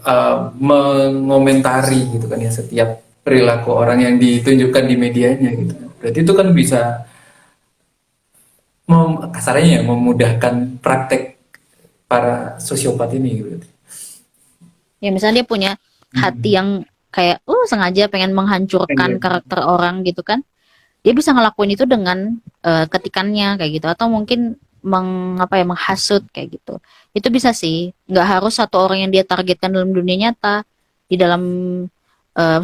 mengomentari gitu kan ya setiap perilaku orang yang ditunjukkan di medianya gitu. Berarti itu kan bisa kasarnya ya memudahkan praktek para sosiopat ini gitu. Ya misalnya dia punya hati yang kayak sengaja pengen menghancurkan karakter orang gitu kan, dia bisa ngelakuin itu dengan ketikannya kayak gitu, atau mungkin menghasut kayak gitu. Itu bisa sih, nggak harus satu orang yang dia targetkan dalam dunia nyata, di dalam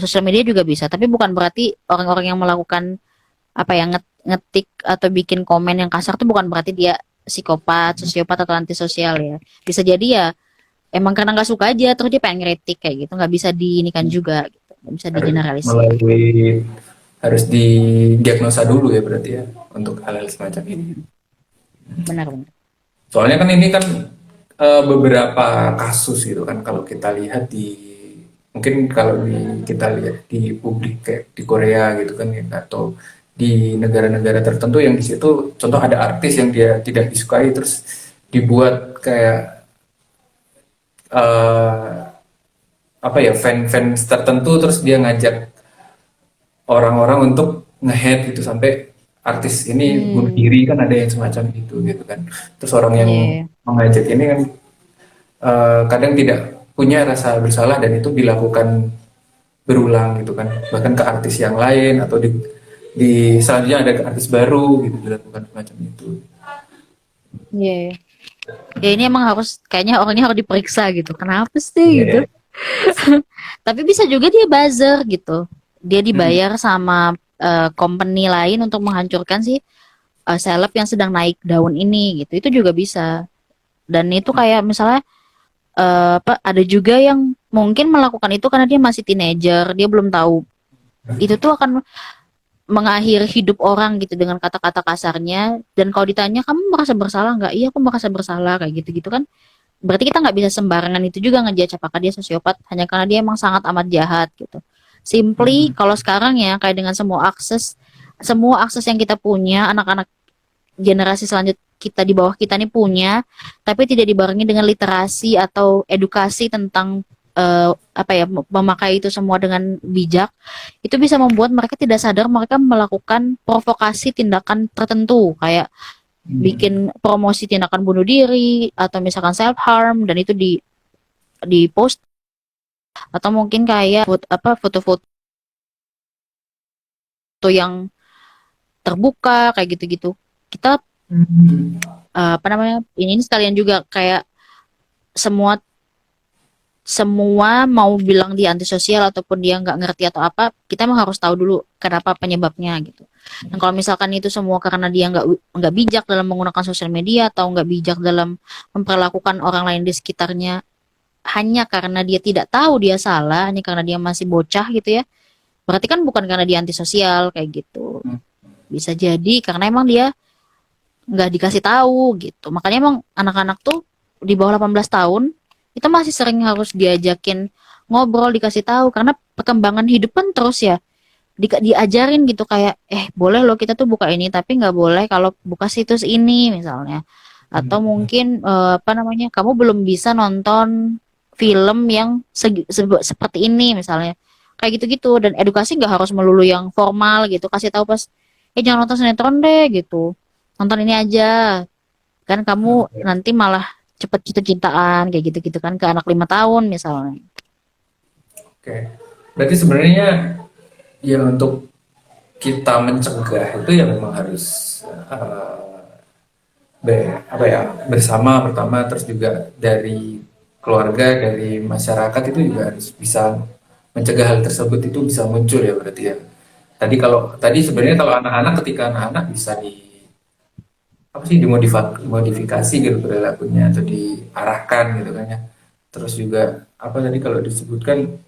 sosial media juga bisa, tapi bukan berarti orang-orang yang melakukan apa ya, ngetik atau bikin komen yang kasar tuh bukan berarti dia psikopat, sosiopat atau antisosial ya. Bisa jadi ya emang karena nggak suka aja terus dia pengen ngeritik kayak gitu, nggak bisa diinikan juga gitu, nggak bisa Harus digeneralisir. melalui harus didiagnosa dulu ya berarti ya untuk hal-hal semacam ini. Benar-benar. Soalnya kan ini kan beberapa kasus gitu kan kalau kita lihat di mungkin kalau kita lihat di publik kayak di Korea gitu kan ya, atau di negara-negara tertentu yang di situ contoh ada artis yang dia tidak disukai terus dibuat kayak eh, apa ya fans tertentu terus dia ngajak orang-orang untuk nge-hate gitu sampai artis ini bunuh Hmm, diri kan ada yang semacam itu gitu kan. Terus orang yang iya. mengajak ini kan kadang tidak punya rasa bersalah dan itu dilakukan berulang gitu kan. Bahkan ke artis yang lain atau di selanjutnya ada ke artis baru gitu dilakukan semacam itu. Iya. Ya ini emang harus, kayaknya orangnya harus diperiksa gitu. Kenapa Iya sih ya. gitu? Tapi bisa juga dia buzzer gitu. Dia Hmm. dibayar sama company lain untuk menghancurkan si seleb yang sedang naik daun ini gitu. Itu juga bisa. Dan itu kayak misalnya apa, ada juga yang mungkin melakukan itu karena dia masih teenager, dia belum tahu. Itu tuh akan mengakhiri hidup orang gitu dengan kata-kata kasarnya, dan kalau ditanya kamu merasa bersalah nggak, iya aku merasa bersalah kayak gitu-gitu kan. Berarti kita nggak bisa sembarangan itu juga ngejudge apakah dia sosiopat hanya karena dia emang sangat amat jahat gitu. Simply kalau sekarang ya kayak dengan semua akses yang kita punya, anak-anak generasi selanjut kita di bawah kita nih punya, tapi tidak dibarengi dengan literasi atau edukasi tentang apa ya, memakai itu semua dengan bijak, itu bisa membuat mereka tidak sadar mereka melakukan provokasi tindakan tertentu kayak Hmm. bikin promosi tindakan bunuh diri atau misalkan self harm dan itu di post, atau mungkin kayak foto-foto yang terbuka kayak gitu-gitu. Kita Hmm. apa namanya, ini sekalian juga kayak semua semua mau bilang dia antisosial ataupun dia nggak ngerti atau apa, kita emang harus tahu dulu kenapa penyebabnya gitu. Dan kalau misalkan itu semua karena dia nggak bijak dalam menggunakan sosial media atau nggak bijak dalam memperlakukan orang lain di sekitarnya, hanya karena dia tidak tahu dia salah, hanya karena dia masih bocah gitu ya, berarti kan bukan karena dia antisosial kayak gitu. Bisa jadi karena emang dia nggak dikasih tahu gitu. Makanya emang anak-anak tuh di bawah 18 tahun itu masih sering harus diajakin ngobrol, dikasih tahu karena perkembangan hidup kan terus ya. Diajarin gitu kayak boleh loh kita tuh buka ini tapi nggak boleh kalau buka situs ini misalnya. Atau Hmm. mungkin apa namanya, kamu belum bisa nonton film yang seperti ini misalnya. Kayak gitu-gitu, dan edukasi nggak harus melulu yang formal gitu. Kasih tahu pas jangan nonton sinetron deh gitu. Nonton ini aja. Kan kamu Oke. nanti malah cepet cinta-cintaan kayak gitu-gitu kan ke anak 5 tahun misalnya. Oke. Berarti sebenarnya ya untuk kita mencegah itu ya memang harus apa ya, bersama pertama, terus juga dari keluarga, dari masyarakat itu juga harus bisa mencegah hal tersebut itu bisa muncul ya berarti ya. Tadi sebenarnya kalau anak-anak, ketika anak-anak bisa apa sih, dimodifikasi gitu perilakunya atau diarahkan gitu kan ya. Terus juga apa tadi kalau disebutkan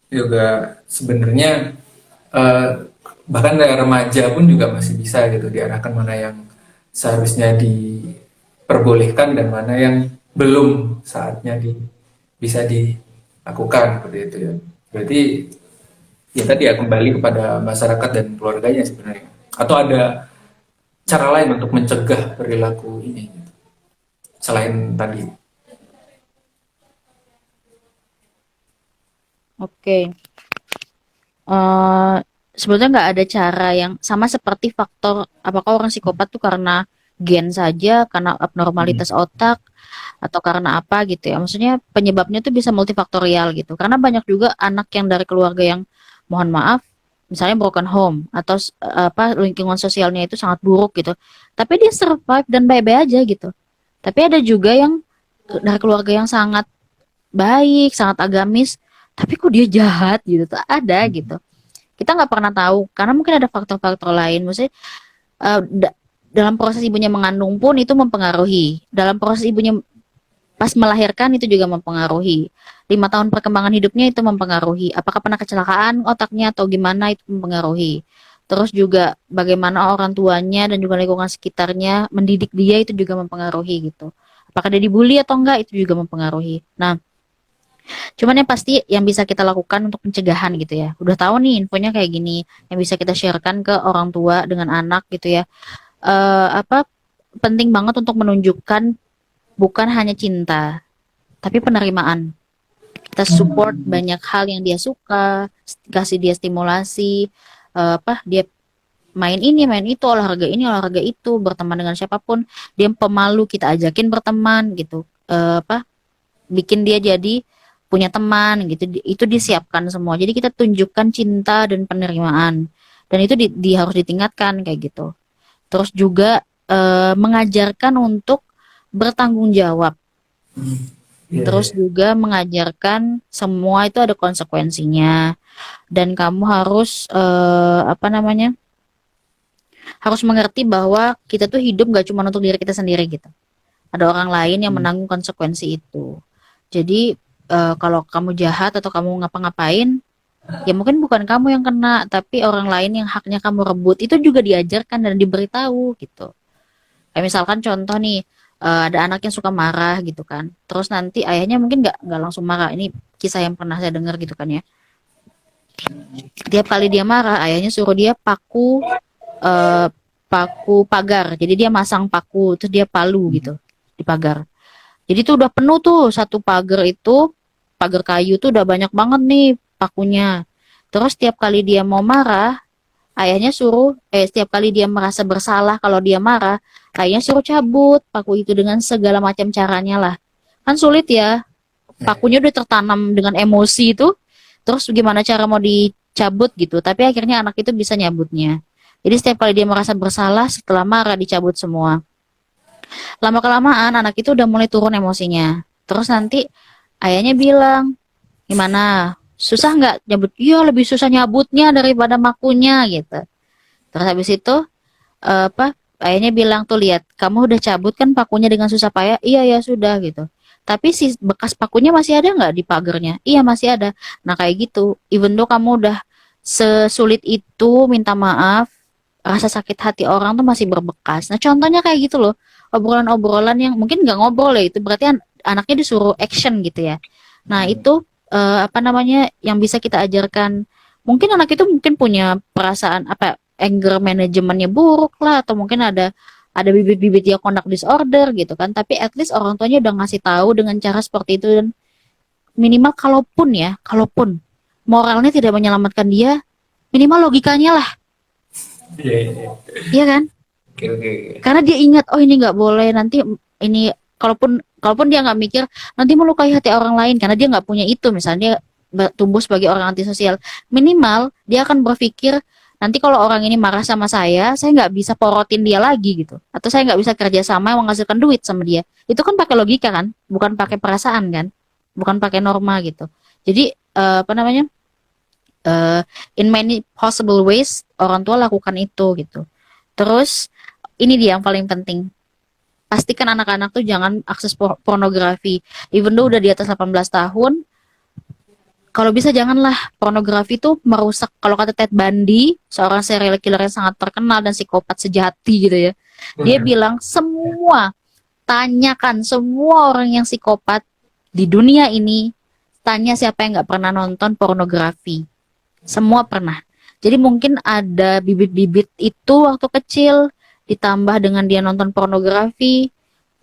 juga sebenarnya eh, bahkan dari remaja pun juga masih bisa gitu diarahkan mana yang seharusnya diperbolehkan dan mana yang belum saatnya bisa dilakukan seperti itu ya. Berarti ya tadi ya kembali kepada masyarakat dan keluarganya sebenarnya. Atau ada cara lain untuk mencegah perilaku ini gitu, selain tadi. Oke. eh Sebetulnya nggak ada cara yang sama seperti faktor apakah orang psikopat tuh karena gen saja, karena Hmm. abnormalitas otak, atau karena apa gitu ya. Maksudnya penyebabnya tuh bisa multifaktorial gitu. Karena banyak juga anak yang dari keluarga yang mohon maaf, misalnya broken home atau apa lingkungan sosialnya itu sangat buruk gitu. Tapi dia survive dan baik-baik aja gitu. Tapi ada juga yang dari keluarga yang sangat baik, sangat agamis, tapi kok dia jahat gitu tuh ada gitu. Kita nggak pernah tahu karena mungkin ada faktor-faktor lain. Maksudnya eh, da- dalam proses ibunya mengandung pun itu mempengaruhi. Dalam proses ibunya pas melahirkan itu juga mempengaruhi. 5 tahun perkembangan hidupnya itu mempengaruhi. Apakah pernah kecelakaan otaknya atau gimana itu mempengaruhi. Terus juga bagaimana orang tuanya dan juga lingkungan sekitarnya mendidik dia itu juga mempengaruhi gitu. Apakah dia dibully atau enggak itu juga mempengaruhi. Nah, cuman yang pasti yang bisa kita lakukan untuk pencegahan gitu ya. Udah tahu nih infonya kayak gini, yang bisa kita sharekan ke orang tua dengan anak gitu ya. Apa penting banget untuk menunjukkan bukan hanya cinta, tapi penerimaan. Kita support banyak hal yang dia suka, kasih dia stimulasi, apa dia main ini, main itu, olahraga ini, olahraga itu, berteman dengan siapapun. Dia pemalu, kita ajakin berteman gitu. Apa bikin dia jadi punya teman gitu. Itu disiapkan semua. Jadi kita tunjukkan cinta dan penerimaan. Dan itu harus ditingkatkan kayak gitu. Terus juga mengajarkan untuk bertanggung jawab. Iya, Terus iya. juga mengajarkan semua itu ada konsekuensinya, dan kamu harus apa namanya, harus mengerti bahwa kita tuh hidup gak cuma untuk diri kita sendiri gitu. Ada orang lain yang Hmm. menanggung konsekuensi itu. Jadi kalau kamu jahat atau kamu ngapa-ngapain, ya mungkin bukan kamu yang kena, tapi orang lain yang haknya kamu rebut itu juga diajarkan dan diberitahu gitu. Kayak misalkan contoh nih, ada anak yang suka marah gitu kan. Terus nanti ayahnya mungkin nggak langsung marah. Ini kisah yang pernah saya dengar gitu kan ya. Tiap kali dia marah, ayahnya suruh dia eh, paku pagar. Jadi dia masang paku, terus dia palu gitu di pagar. Jadi tuh udah penuh tuh satu pagar itu, pagar kayu tuh udah banyak banget nih pakunya. Terus setiap kali dia mau marah, ayahnya suruh, setiap kali dia merasa bersalah kalau dia marah, ayahnya suruh cabut paku itu dengan segala macam caranya lah. Kan sulit ya, pakunya udah tertanam dengan emosi itu, terus gimana cara mau dicabut gitu. Tapi akhirnya anak itu bisa nyabutnya. Jadi setiap kali dia merasa bersalah, setelah marah dicabut semua. Lama-kelamaan anak itu udah mulai turun emosinya. Terus nanti ayahnya bilang, gimana? Susah nggak nyabut? Iya, lebih susah nyabutnya daripada makunya gitu. Terus habis itu apa? Ayahnya bilang tuh lihat, kamu udah cabut kan pakunya dengan susah payah? Iya ya sudah gitu. Tapi si bekas pakunya masih ada nggak di pagernya? Iya masih ada. Nah kayak gitu. Even though kamu udah sesulit itu minta maaf, rasa sakit hati orang tuh masih berbekas. Nah contohnya kayak gitu loh. Obrolan-obrolan yang mungkin nggak ngobrol ya itu berarti anaknya disuruh action gitu ya. Nah itu apa namanya yang bisa kita ajarkan. Mungkin anak itu mungkin punya perasaan apa anger manajemennya buruk lah atau mungkin ada bibit-bibit dia conduct disorder gitu kan. Tapi at least orang tuanya udah ngasih tahu dengan cara seperti itu dan minimal kalaupun moralnya tidak menyelamatkan dia, minimal logikanya lah, Iya, iya. iya kan? Oke, oke. Karena dia ingat, oh ini nggak boleh nanti ini kalaupun kalaupun dia nggak mikir nanti melukai hati orang lain karena dia nggak punya itu, misalnya dia tumbuh sebagai orang antisosial, minimal dia akan berpikir nanti kalau orang ini marah sama saya nggak bisa porotin dia lagi gitu, atau saya nggak bisa kerja sama menghasilkan duit sama dia. Itu kan pakai logika kan, bukan pakai perasaan kan, bukan pakai norma gitu. Jadi apa namanya? eh, in many possible ways orang tua lakukan itu gitu. Terus ini dia yang paling penting. Pastikan anak-anak tuh jangan akses pornografi. Even though udah di atas 18 tahun, kalau bisa janganlah. Pornografi tuh merusak. Kalau kata Ted Bundy, seorang serial killer yang sangat terkenal dan psikopat sejati gitu ya. Dia bilang tanyakan semua orang yang psikopat di dunia ini, tanya siapa yang nggak pernah nonton pornografi. Semua pernah. Jadi mungkin ada bibit-bibit itu waktu kecil, ditambah dengan dia nonton pornografi,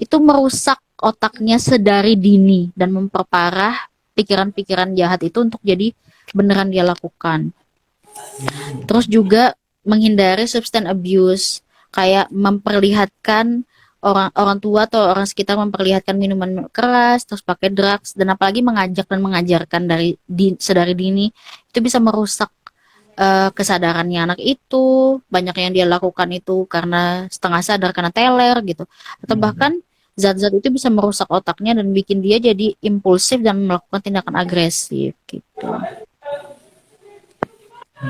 itu merusak otaknya sedari dini dan memperparah pikiran-pikiran jahat itu untuk jadi beneran dia lakukan. Terus juga menghindari substance abuse, kayak memperlihatkan orang orang tua atau orang sekitar memperlihatkan minuman keras, terus pakai drugs dan apalagi mengajak dan mengajarkan sedari dini itu bisa merusak kesadarannya anak itu. Banyak yang dia lakukan itu karena setengah sadar karena teler gitu, atau bahkan zat-zat itu bisa merusak otaknya dan bikin dia jadi impulsif dan melakukan tindakan agresif gitu.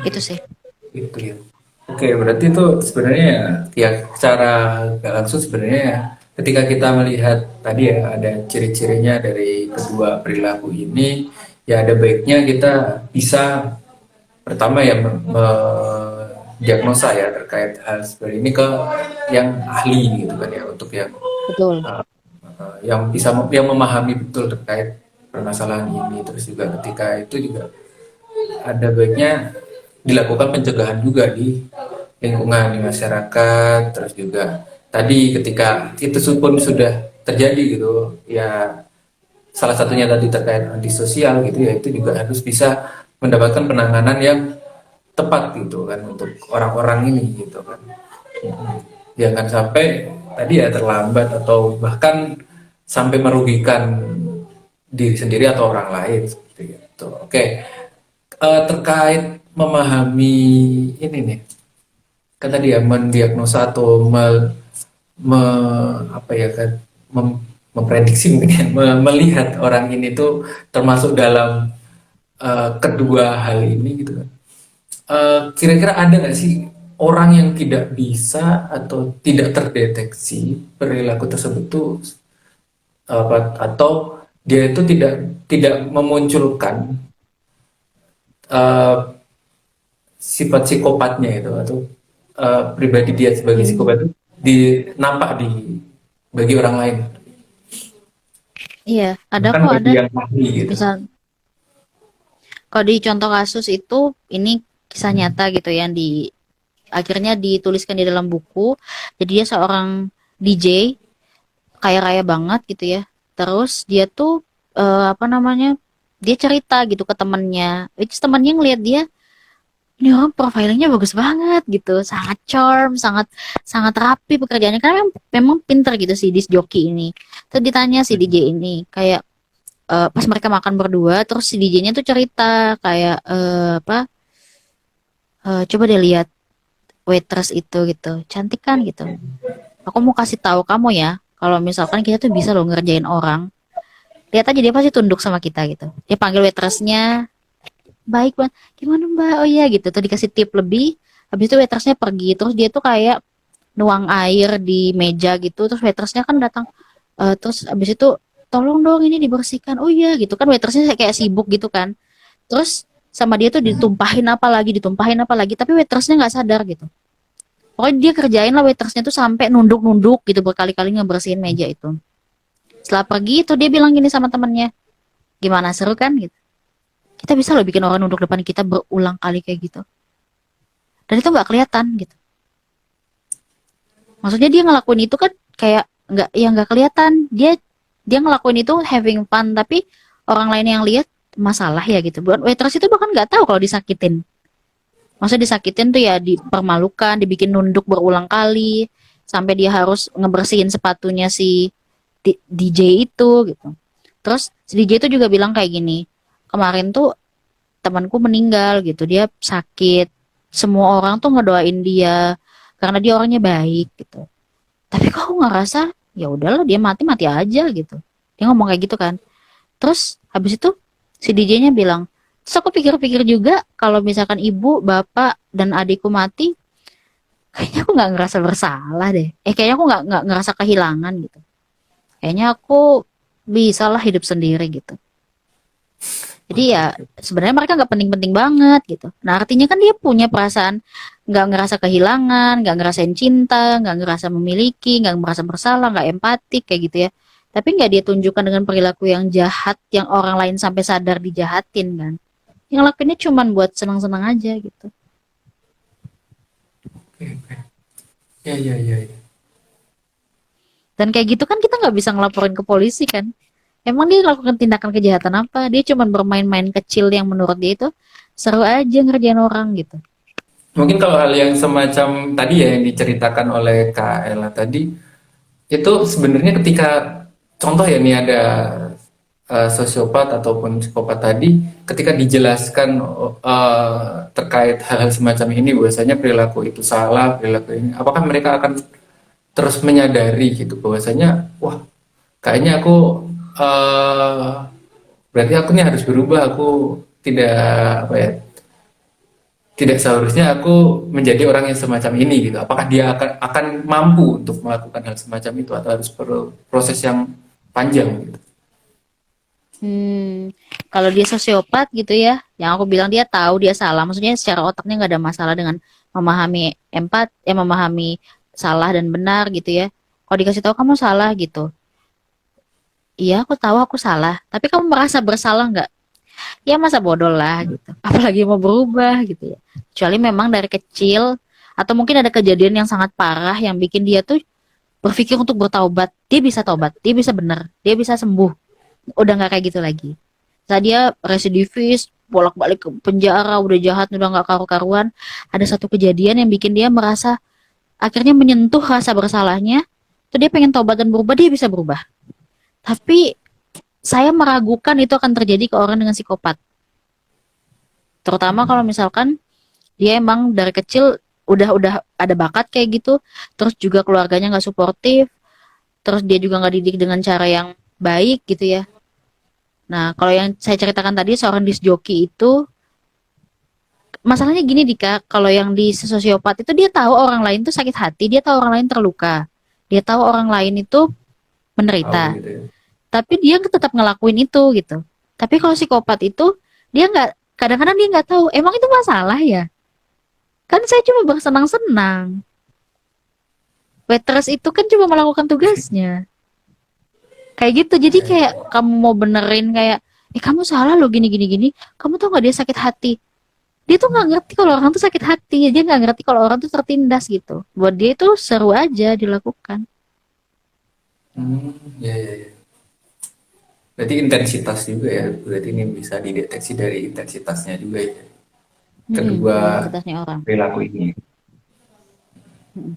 Itu sih. Itu ya. Oke, berarti itu sebenarnya ya secara nggak langsung sebenarnya ya, ketika kita melihat tadi ya ada ciri-cirinya dari kedua perilaku ini, ya ada baiknya kita bisa pertama ya diagnosa ya terkait hal seperti ini ke yang ahli gitu kan ya, untuk yang Betul. yang bisa yang memahami betul terkait permasalahan ini. Terus juga ketika itu juga ada baiknya dilakukan pencegahan juga di lingkungan di masyarakat. Terus juga tadi ketika itu pun sudah terjadi gitu ya, salah satunya tadi terkait antisosial gitu ya, itu juga harus bisa mendapatkan penanganan yang tepat gitu kan untuk orang-orang ini gitu kan. Jangan sampai tadi ya terlambat atau bahkan sampai merugikan diri sendiri atau orang lain seperti itu. Oke. Terkait memahami ini nih, kan tadi ya mendiagnosa atau apa ya kan, memprediksi mungkin ya, melihat orang ini tuh termasuk dalam kedua hal ini gitu kan. Kira-kira ada nggak sih orang yang tidak bisa atau tidak terdeteksi perilaku tersebut tuh apa, atau dia itu tidak tidak memunculkan eh, sifat psikopatnya itu, atau pribadi dia sebagai Hmm. psikopat itu nampak di bagi orang lain, Iya, ada bahkan kok bagi ada. yang ahli gitu. Misal kalau di contoh kasus itu ini kisah nyata gitu yang akhirnya dituliskan di dalam buku. Jadi dia seorang DJ kaya raya banget gitu ya. Terus dia tuh apa namanya Dia cerita gitu ke temennya, which is temennya ngeliat dia, ini orang profilingnya bagus banget gitu, sangat charm, sangat sangat rapi pekerjaannya, karena memang pinter gitu si disc joki ini. Terus ditanya si DJ ini kayak, pas mereka makan berdua, terus si DJ-nya tuh cerita kayak, apa, coba deh lihat waitress itu gitu, cantik kan gitu. Aku mau kasih tahu kamu ya, kalau misalkan kita tuh bisa loh ngerjain orang. Lihat aja dia pasti tunduk sama kita gitu. Dia panggil waitressnya, baik banget, gimana mbak? Oh iya gitu. Tuh dikasih tip lebih. Habis itu waitressnya pergi. Terus dia tuh kayak nuang air di meja gitu. Terus waitressnya kan datang. Terus habis itu tolong dong ini dibersihkan. Oh iya gitu kan waitressnya kayak sibuk gitu kan. Terus sama dia tuh ditumpahin apa lagi. Tapi waitressnya nggak sadar gitu. Pokoknya dia kerjain lah waitressnya tuh sampai nunduk-nunduk gitu berkali-kali ngebersihin meja itu. Setelah pergi tuh dia bilang gini sama temennya, gimana seru kan gitu. Kita bisa loh bikin orang nunduk depan kita berulang kali kayak gitu. Dan itu nggak kelihatan gitu. Maksudnya dia ngelakuin itu kan kayak nggak, ya nggak kelihatan. Dia ngelakuin itu having fun, tapi orang lain yang lihat masalah ya gitu. Buat waitress itu bahkan nggak tahu kalau disakitin. Maksudnya disakitin tuh ya dipermalukan, dibikin nunduk berulang kali, sampai dia harus ngebersihin sepatunya si DJ itu gitu. Terus si DJ itu juga bilang kayak gini, kemarin tuh temanku meninggal gitu, dia sakit, semua orang tuh ngedoain dia karena dia orangnya baik gitu, tapi kok aku ngerasa ya udahlah dia mati mati aja gitu, dia ngomong kayak gitu kan. Terus habis itu si DJ-nya bilang, terus aku pikir-pikir juga kalau misalkan ibu bapak dan adikku mati, kayaknya aku nggak ngerasa bersalah deh, kayaknya aku nggak ngerasa kehilangan gitu, kayaknya aku bisa lah hidup sendiri gitu. Jadi Oke, ya oke. sebenarnya mereka nggak penting-penting banget gitu. Nah artinya kan dia punya perasaan, nggak ngerasa kehilangan, nggak ngerasain cinta, nggak ngerasa memiliki, nggak merasa bersalah, nggak empatik kayak gitu ya. Tapi nggak dia tunjukkan dengan perilaku yang jahat, yang orang lain sampai sadar dijahatin kan. Yang lakuinnya cuman buat senang-senang aja gitu. Oke, oke. Ya, ya, ya, ya. Dan kayak gitu kan kita nggak bisa ngelaporin ke polisi kan. Emang dia lakukan tindakan kejahatan apa? Dia cuman bermain-main kecil yang menurut dia itu seru aja ngerjain orang gitu. Mungkin kalau hal yang semacam tadi ya yang diceritakan oleh Kak Ella tadi, itu sebenarnya ketika contoh ya nih ada sosiopat ataupun psikopat tadi, ketika dijelaskan terkait hal-hal semacam ini, bahwasanya perilaku itu salah, perilaku ini, apakah mereka akan terus menyadari gitu bahwasanya, wah, kayaknya aku eh berarti aku nih harus berubah, aku tidak apa ya, tidak seharusnya aku menjadi orang yang semacam ini gitu. Apakah dia akan mampu untuk melakukan hal semacam itu atau harus perlu proses yang panjang gitu. Hmm, kalau dia sosiopat gitu ya, yang aku bilang dia tahu dia salah, maksudnya secara otaknya nggak ada masalah dengan memahami memahami salah dan benar gitu ya. Kalau dikasih tahu kamu salah gitu, iya aku tahu aku salah, tapi kamu merasa bersalah nggak? Ya masa bodoh lah gitu. Apalagi mau berubah gitu ya. Kecuali memang dari kecil atau mungkin ada kejadian yang sangat parah yang bikin dia tuh berpikir untuk bertaubat. Dia bisa taubat, dia bisa benar, dia bisa sembuh. Udah nggak kayak gitu lagi. Saat dia residivis, bolak-balik ke penjara, udah jahat, udah nggak karu-karuan. Ada satu kejadian yang bikin dia merasa akhirnya menyentuh rasa bersalahnya. Tuh dia pengen taubat dan berubah, dia bisa berubah. Tapi saya meragukan itu akan terjadi ke orang dengan psikopat. Terutama kalau misalkan dia emang dari kecil udah ada bakat kayak gitu, terus juga keluarganya nggak suportif, terus dia juga nggak didik dengan cara yang baik gitu ya. Nah, kalau yang saya ceritakan tadi seorang disc joki itu, masalahnya gini Dika, kalau yang di sosiopat itu dia tahu orang lain tuh sakit hati, dia tahu orang lain terluka, dia tahu orang lain itu Tahu menderita, gitu ya. tapi dia tetap ngelakuin itu gitu. Tapi kalau psikopat itu dia nggak, kadang-kadang dia nggak tahu, emang itu masalah ya? Kan saya cuma bersenang-senang. Waitress itu kan cuma melakukan tugasnya. Kayak gitu. Jadi Ya, kayak ya. kamu mau benerin kayak, kamu salah loh gini gini gini. Kamu tau nggak dia sakit hati? Dia tuh nggak ngerti kalau orang tuh sakit hati. Dia nggak ngerti kalau orang tuh tertindas gitu. Buat dia itu seru aja dilakukan. Hmm, ya, ya, ya. Berarti intensitas juga ya. Berarti ini bisa dideteksi dari intensitasnya juga ya. Kedua Intensitasnya orang. perilaku ini. Mm-mm.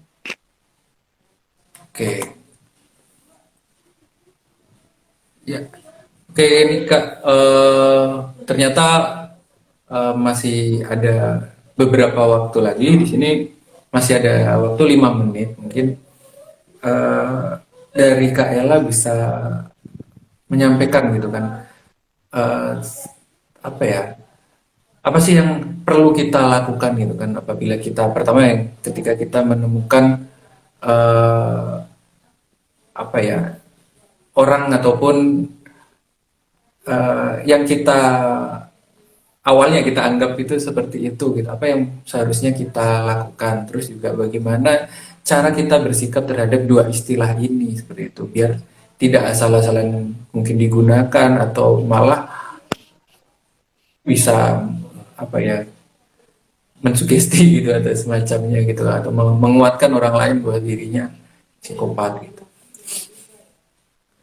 Oke, ya. Oke, ini Kak, ternyata masih ada beberapa waktu lagi di sini, masih ada waktu 5 menit. Mungkin eh, dari Kak Ella bisa menyampaikan gitu kan, eh, apa ya? Apa sih yang perlu kita lakukan gitu kan apabila kita pertama yang ketika kita menemukan eh, apa ya orang ataupun yang kita awalnya kita anggap itu seperti itu gitu. Apa yang seharusnya kita lakukan? Terus juga bagaimana cara kita bersikap terhadap dua istilah ini seperti itu biar tidak asal-asalan mungkin digunakan atau malah bisa apa ya mensugesti gitu atau semacamnya gitu atau menguatkan orang lain bahwa dirinya psikopat gitu.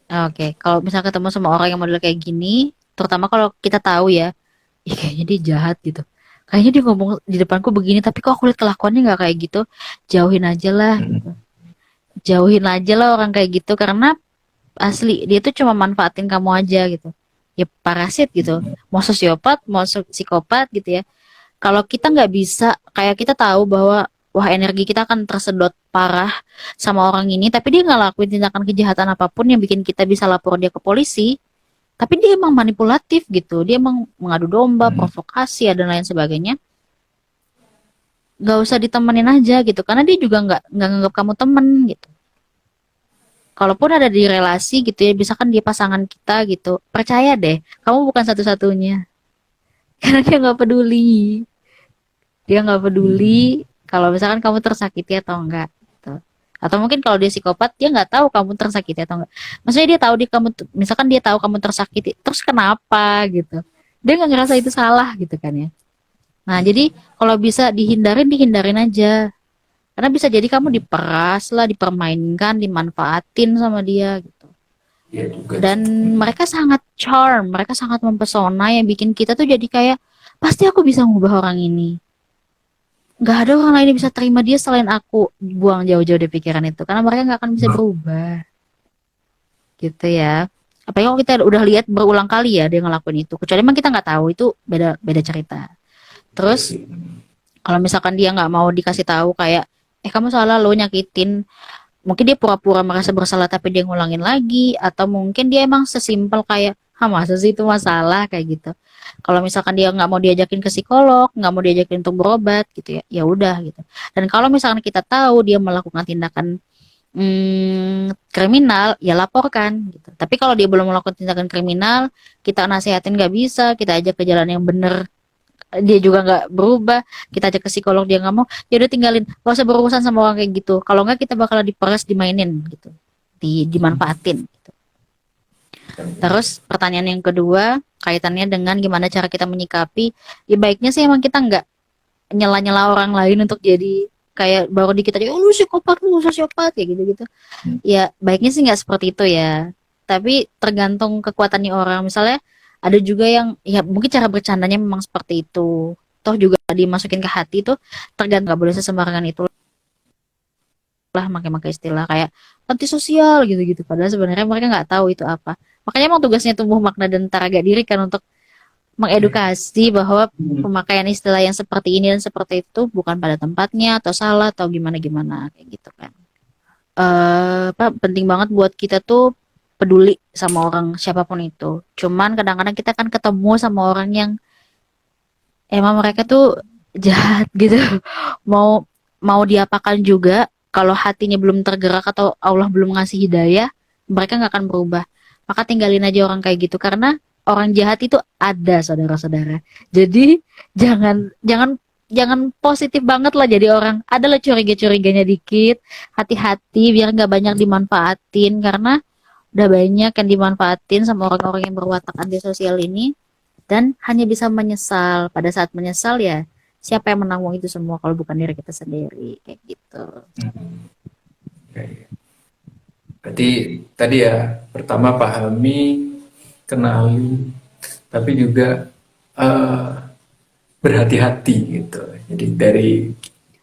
Oke, kalau misal ketemu sama orang yang model kayak gini, terutama kalau kita tahu ya, ih kayaknya dia jahat gitu. Kayaknya dia ngomong di depanku begini, tapi kok aku lihat kelakuannya nggak kayak gitu. Jauhin aja lah gitu. Mm, Jauhin aja lah orang kayak gitu karena asli dia tuh cuma manfaatin kamu aja gitu. Ya parasit gitu. Mau sosiopat, mau psikopat gitu ya. Kalau kita nggak bisa, kayak kita tahu bahwa wah energi kita akan tersedot parah sama orang ini, tapi dia nggak lakuin tindakan kejahatan apapun yang bikin kita bisa lapor dia ke polisi. Tapi dia emang manipulatif gitu, dia emang mengadu domba, mm, provokasi dan lain sebagainya. Nggak usah ditemenin aja gitu, karena dia juga nggak nganggap kamu temen gitu. Kalaupun ada di relasi gitu ya, misalkan dia pasangan kita gitu, percaya deh, kamu bukan satu-satunya. Karena dia nggak peduli. Dia nggak mm, peduli kalau misalkan kamu tersakiti atau enggak gitu. Atau mungkin kalau dia psikopat dia nggak tahu kamu tersakiti atau enggak. Maksudnya dia tahu misalkan dia tahu kamu tersakiti terus kenapa gitu. Dia nggak ngerasa itu salah gitu kan ya. Nah jadi kalau bisa dihindarin dihindarin aja. Karena bisa jadi kamu diperas lah, dipermainkan, dimanfaatin sama dia gitu. ya juga Dan sih. mereka sangat charm, mereka sangat mempesona yang bikin kita tuh jadi kayak pasti aku bisa ngubah orang ini, nggak ada orang lain yang bisa terima dia selain aku. Buang jauh-jauh dari pikiran itu karena mereka nggak akan bisa berubah gitu ya. Apalagi kalau kita udah lihat berulang kali ya dia ngelakuin itu, kecuali emang kita nggak tahu, itu beda beda cerita. Ya Terus sih. kalau misalkan dia nggak mau dikasih tahu kayak kamu salah lo nyakitin, mungkin dia pura-pura merasa bersalah tapi dia ngulangin lagi, atau mungkin dia emang sesimpel kayak masa sih itu masalah kayak gitu. Kalau misalkan dia nggak mau diajakin ke psikolog, nggak mau diajakin untuk berobat gitu ya, ya udah gitu. Dan kalau misalkan kita tahu dia melakukan tindakan kriminal, ya laporkan gitu. Tapi kalau dia belum melakukan tindakan kriminal, kita nasehatin nggak bisa, kita ajak ke jalan yang bener, dia juga nggak berubah, kita ajak ke psikolog dia nggak mau, ya udah tinggalin, gak usah berurusan sama orang kayak gitu. Kalau nggak kita bakalan diperas, dimainin gitu, dimanfaatin gitu. Terus pertanyaan yang kedua kaitannya dengan gimana cara kita menyikapi, ya baiknya sih emang kita nggak nyela-nyela orang lain untuk jadi kayak baru dikit aja, oh, lu psikopat, lu sosiopat kayak gitu-gitu. Ya baiknya sih nggak seperti itu ya. Tapi tergantung kekuatannya orang. Misalnya ada juga yang ya mungkin cara bercandanya memang seperti itu. Toh juga dimasukin ke hati tuh tergantung, nggak boleh sesembarangan itulah pakai-pakai istilah kayak antisosial gitu-gitu. Padahal sebenarnya mereka nggak tahu itu apa. Makanya emang tugasnya tumbuh makna dan taraga diri kan untuk mengedukasi bahwa Mm, pemakaian istilah yang seperti ini dan seperti itu bukan pada tempatnya atau salah atau gimana-gimana kayak gitu kan. Apa penting banget buat kita tuh peduli sama orang siapapun itu. Cuman kadang-kadang kita kan ketemu sama orang yang emang mereka tuh jahat gitu. Mau mau diapakan juga kalau hatinya belum tergerak atau Allah belum ngasih hidayah, mereka nggak akan berubah. Maka tinggalin aja orang kayak gitu karena orang jahat itu ada saudara-saudara. Jadi jangan jangan jangan positif banget lah jadi orang. Adalah curiga-curiganya dikit, hati-hati biar nggak banyak dimanfaatin karena udah banyak yang dimanfaatin sama orang-orang yang berwatak antisosial ini dan hanya bisa menyesal. Pada saat menyesal ya siapa yang menanggung itu semua kalau bukan diri kita sendiri kayak gitu. mm. Oke. Berarti tadi ya pertama pahami kenali, tapi juga eh, berhati-hati gitu. Jadi dari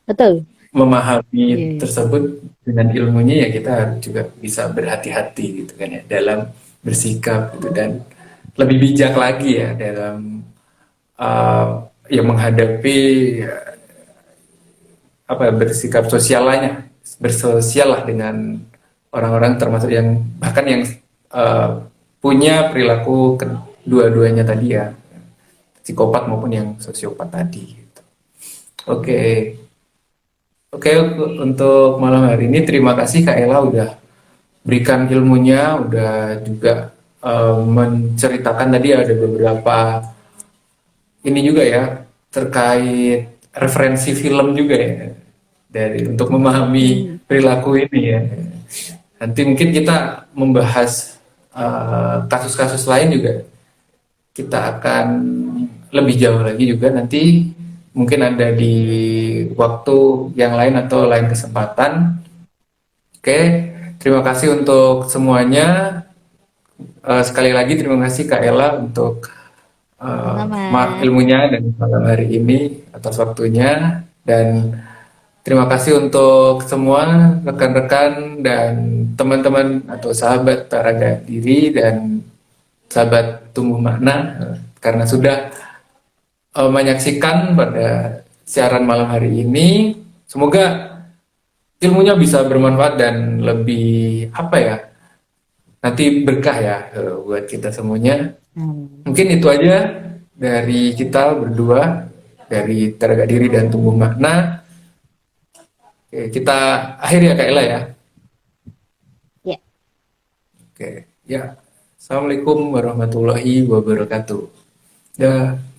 Betul. Iya, memahami iya. tersebut dengan ilmunya ya kita juga bisa berhati-hati gitu kan ya dalam bersikap gitu dan lebih bijak lagi ya dalam uh, yang menghadapi apa ya, bersikap sosialnya bersosial lah dengan orang-orang termasuk yang bahkan yang uh, punya perilaku kedua-duanya tadi ya psikopat maupun yang sosiopat tadi gitu. Oke. Oke, untuk malam hari ini terima kasih Kak Ella udah berikan ilmunya, udah juga menceritakan tadi ada beberapa ini juga ya terkait referensi film juga ya dari untuk memahami Hmm. perilaku ini ya. Nanti mungkin kita membahas kasus-kasus lain juga kita akan lebih jauh lagi juga nanti mungkin ada di waktu yang lain atau lain kesempatan. Oke, terima kasih untuk semuanya. Sekali lagi terima kasih Kak Ella untuk Sama-sama. ilmunya dan malam hari ini atas waktunya dan terima kasih untuk semua rekan-rekan dan teman-teman atau sahabat Taraga Diri dan sahabat Tumbuh Makna karena sudah menyaksikan pada siaran malam hari ini. Semoga ilmunya bisa bermanfaat dan lebih apa ya nanti berkah ya buat kita semuanya. Hmm. Mungkin itu aja dari kita berdua dari Teraga Diri dan Tumbuh Makna. Oke, kita akhir ya Kak Ella ya. Ya. Oke, ya. Assalamualaikum warahmatullahi wabarakatuh. Dah.